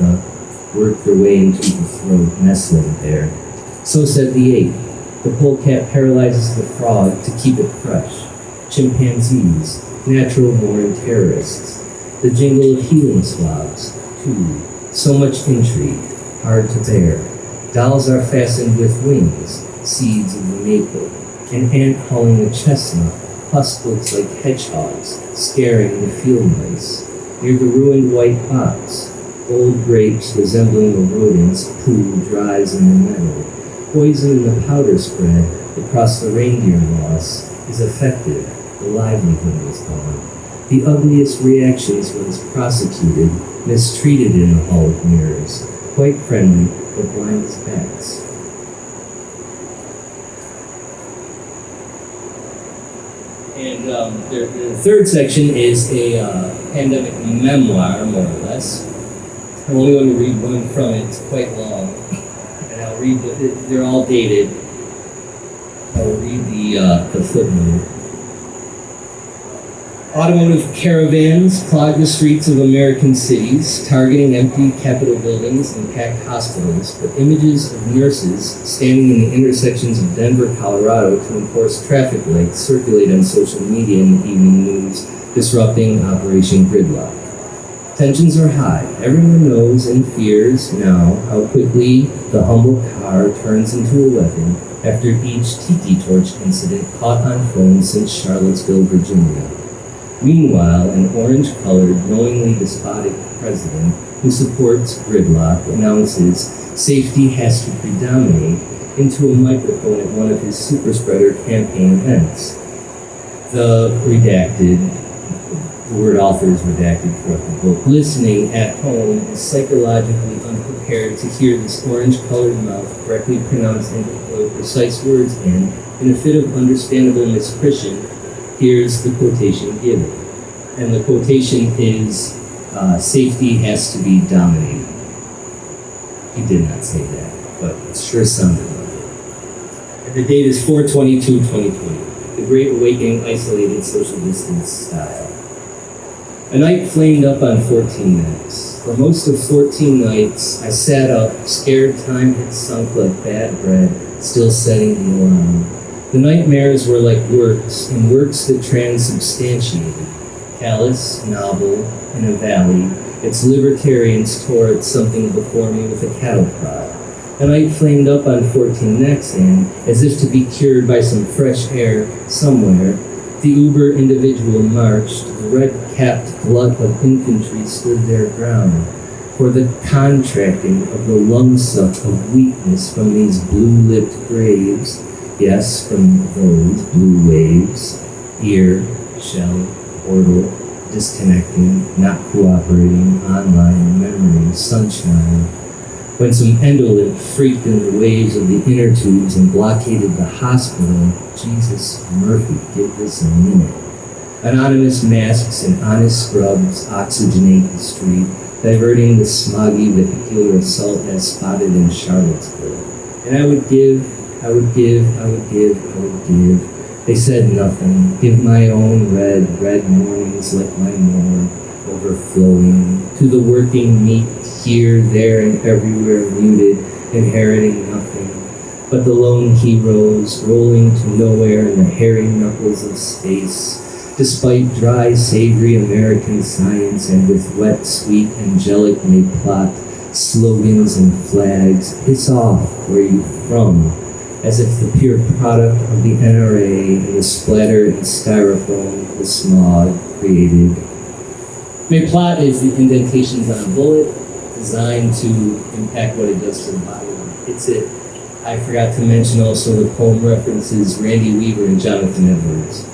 work their way into the throat, nestling there. So said the ape. The polecat paralyzes the frog to keep it fresh. Chimpanzees, natural-born terrorists. The jingle of healing swabs, too. So much intrigue, hard to bear. Dolls are fastened with wings, seeds of the maple. An ant hauling a chestnut, husk looks like hedgehogs, scaring the field mice. Near the ruined white box, old grapes resembling a rodent's poo dries in the meadow. Poison in the powder spread across the reindeer moss is effective. The livelihood was gone. The ugliest reactions was prosecuted, mistreated in the hall of mirrors, quite friendly, but blind as bats. And the third section is a pandemic memoir, more or less. I'm only going to read one from it. It's quite long, and I'll read. They're all dated. I'll read the footnote. Automotive caravans clog the streets of American cities, targeting empty Capitol buildings and packed hospitals, but images of nurses standing in the intersections of Denver, Colorado to enforce traffic lights circulate on social media in the evening news, disrupting Operation Gridlock. Tensions are high. Everyone knows and fears now how quickly the humble car turns into a weapon after each tiki torch incident caught on film since Charlottesville, Virginia. Meanwhile, an orange-colored, knowingly despotic president who supports gridlock announces safety has to predominate into a microphone at one of his super-spreader campaign events. The word author is redacted throughout the book. Listening at home is psychologically unprepared to hear this orange-colored mouth correctly pronounce and deploy precise words and, in a fit of understandable misprision, here's the quotation given. And the quotation is, safety has to be dominated. He did not say that, but it sure sounded like it. And the date is 4/22/2020. The Great Awakening isolated social distance style. A night flamed up on 14 nights. For most of 14 nights, I sat up, scared time had sunk like bad bread, still setting the alarm. The nightmares were like works, and works that transubstantiated. Callous, novel, in a valley, its libertarians tore at something before me with a cattle prod. The night flamed up on 14 necks, and, as if to be cured by some fresh air somewhere, the uber individual marched, the red-capped glut of infantry stood their ground, for the contracting of the lung-suck of weakness from these blue-lipped graves. Yes, from those blue waves, ear, shell, portal, disconnecting, not cooperating, online memory, sunshine. When some endolint freaked in the waves of the inner tubes and blockaded the hospital, Jesus Murphy, give this a minute. Anonymous masks and honest scrubs oxygenate the street, diverting the smoggy vehicular assault as spotted in Charlottesville. And I would give. They said nothing. Give my own red mornings like my more overflowing. To the working meat here, there, and everywhere muted, inheriting nothing. But the lone heroes rolling to nowhere in the hairy knuckles of space. Despite dry, savory American science and with wet, sweet, angelic may plot slogans and flags, piss off where you from. As if the pure product of the NRA and the splatter and styrofoam the smog created. May plot is the indentations on a bullet designed to impact what it does to the body when it hits it. I forgot to mention also the poem references Randy Weaver and Jonathan Edwards.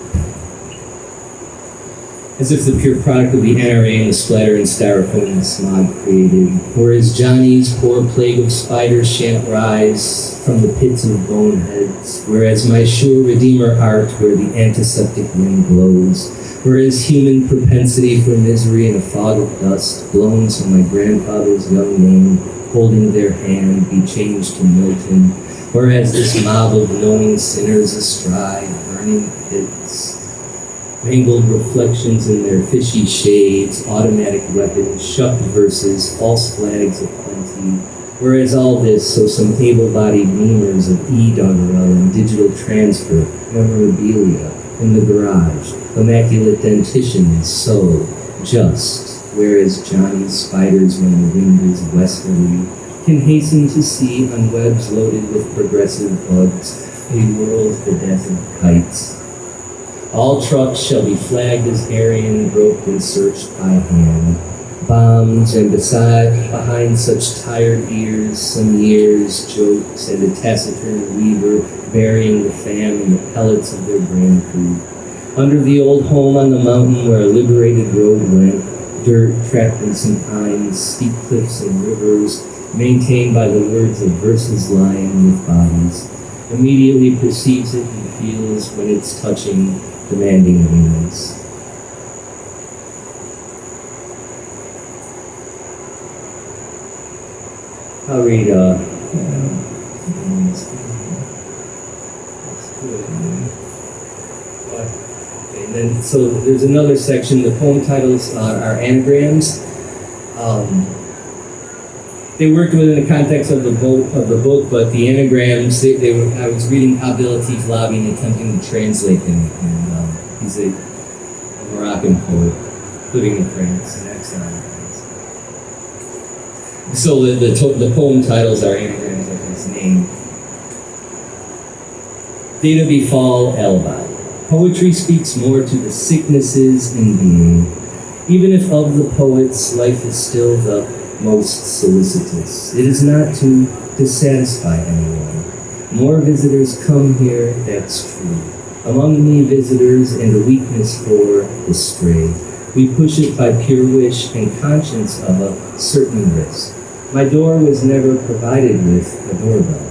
As if the pure product of the NRA and the splatter and styrofoam the smog created. Whereas Johnny's poor plague of spiders shan't rise from the pits of boneheads. Whereas my sure redeemer art where the antiseptic wind blows. Whereas human propensity for misery in a fog of dust blown so my grandfather's young name holding their hand be changed to Milton. Whereas this mob of knowing sinners astride burning pits. Mangled reflections in their fishy shades, automatic weapons, shucked verses, false flags of plenty. Whereas all this, so some able-bodied memers of e-doggerel and digital transfer, memorabilia in the garage, immaculate dentition, so just whereas Johnny's spiders when the wind is westerly can hasten to see on webs loaded with progressive bugs a world bedecked of kites. All trucks shall be flagged as Aryan, groped and searched by hand. Bombs, and behind such tired ears, some years, jokes, and a taciturn weaver burying the fam in the pellets of their brand food. Under the old home on the mountain where a liberated road went, dirt trapped in some pines, steep cliffs and rivers, maintained by the words of verses lying with bodies, immediately perceives it and feels when it's touching, demanding wings. I'll read, and then, so there's another section. The poem titles are anagrams. They worked within the context of the book, but the anagrams, I was reading Abdel Latif Labi and attempting to translate them, and he's a Moroccan poet living in France, an exile in France. So the poem titles are anagrams of his name. Data befall Elba. Poetry speaks more to the sicknesses in being. Even if of the poets life is still the most solicitous, it is not to dissatisfy anyone. More visitors come here, that's true. Among me visitors and a weakness for the stray. We push it by pure wish and conscience of a certain risk. My door was never provided with a doorbell.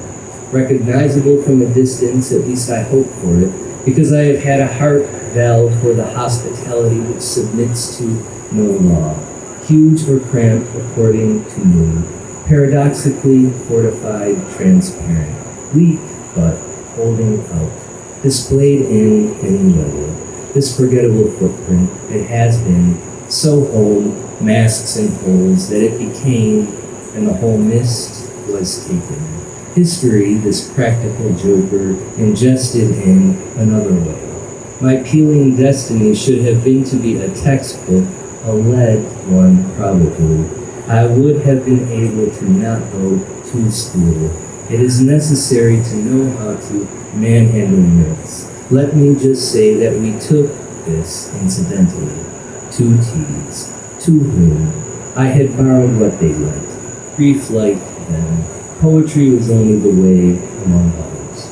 Recognizable from a distance, at least I hope for it, because I have had a heart valve for the hospitality which submits to no law, huge or cramped according to mood, paradoxically fortified, transparent, weak but holding out, displayed in any weather. This forgettable footprint, it has been so home, masks and poles, that it became, and the whole mist was taken. History, this practical joker, ingested in another way. My peeling destiny should have been to be a textbook, a lead one probably. I would have been able to not go to school. It is necessary to know how to manhandle myths. Let me just say that we took this incidentally. 2 T's. To whom? I had borrowed what they liked. Brief light then. Poetry was only the way among others.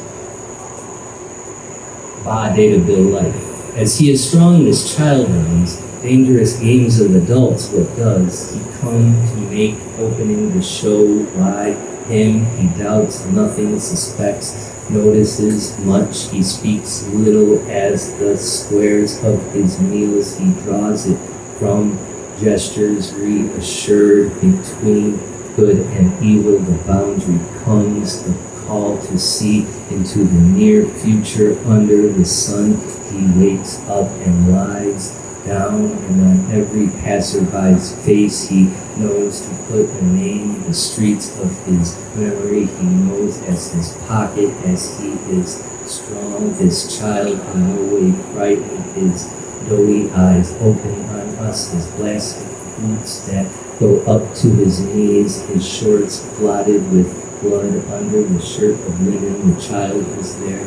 Ba Data Bill Life. As he is strong in his child runs, dangerous games of adults, what does he come to make opening the show why him he doubts nothing, suspects, notices much, he speaks little as the squares of his meals he draws it from gestures reassured between good and evil, the boundary comes, the call to see into the near future under the sun. He wakes up and lies down, and on every passerby's face he knows to put a name. The streets of his memory he knows as his pocket, as he is strong. This child in no way frightened, his doughy eyes open on us, his plastic boots that go up to his knees, his shorts blotted with blood under the shirt of linen. The child was there.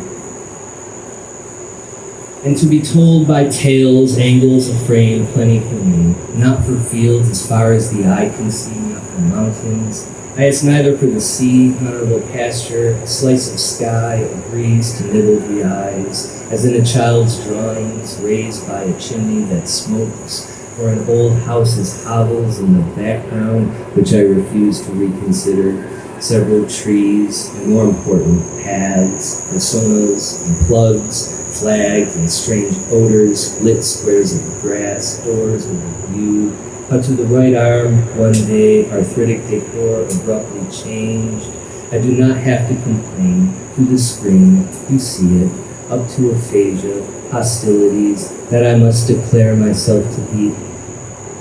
And to be told by tales, angles of frame, plenty for me. Not for fields as far as the eye can see, not for mountains. I ask neither for the sea, honorable pasture, a slice of sky, a breeze to nibble the eyes, as in a child's drawings, raised by a chimney that smokes, or an old house's hovels in the background, which I refuse to reconsider, several trees, and more important, paths, personas, and plugs, flags, and strange odors, lit squares of grass, doors with a view. But to the right arm, one day, arthritic decor abruptly changed. I do not have to complain. To the screen, you see it, up to aphasia, hostilities, that I must declare myself to be.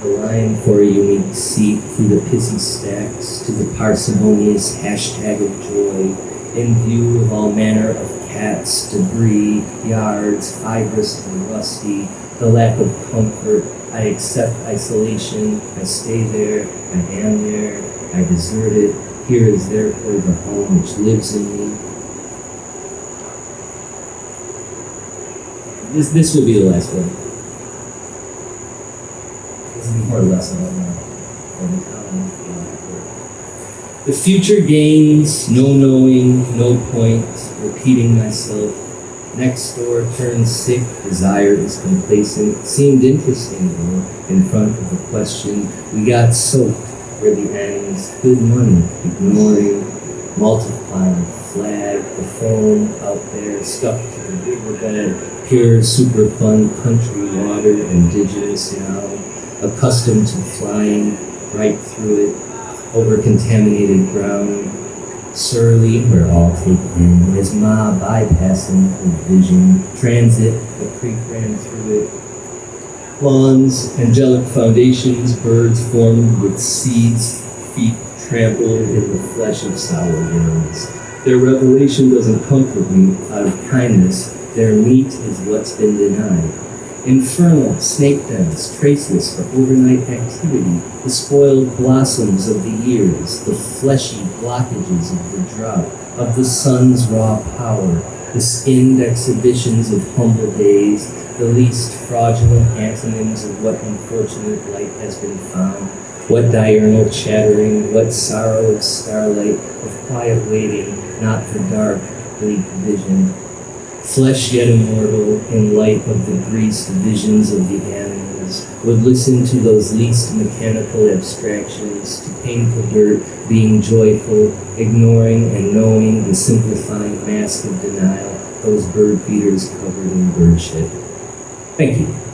The line for a unique seat through the pissy stacks to the parsimonious hashtag of joy, in view of all manner of cats, debris, yards, fibrous and rusty, the lack of comfort, I accept isolation, I stay there, I am there, I desert it. Here is therefore the home which lives in me. This will be the last one. This is more or less about my the future gains, no knowing, no point, repeating myself. Next door turns sick, desire is complacent. Seemed interesting though, in front of the question. We got soaked where the ends. Good money, ignoring, multiplying, flag, the foam out there, stuck to the riverbed. Pure, super fun country water, indigenous now, accustomed to flying right through it, over contaminated ground, surly, we're all taken, his ma bypassing her vision, transit, the creek ran through it, lawns, angelic foundations, birds formed with seeds, feet trampled in the flesh of sour worms. Their revelation doesn't comfort me out of kindness. Their meat is what's been denied. Infernal snake dens, traceless for overnight activity, the spoiled blossoms of the years, the fleshy blockages of the drought, of the sun's raw power, the skinned exhibitions of humble days, the least fraudulent antonyms of what unfortunate light has been found, what diurnal chattering, what sorrow of starlight, of quiet waiting, not for dark, bleak vision. Flesh yet immortal, in light of the greased visions of the animals, would listen to those least mechanical abstractions, to painful dirt, being joyful, ignoring and knowing the simplifying mask of denial, those bird feeders covered in bird shit. Thank you.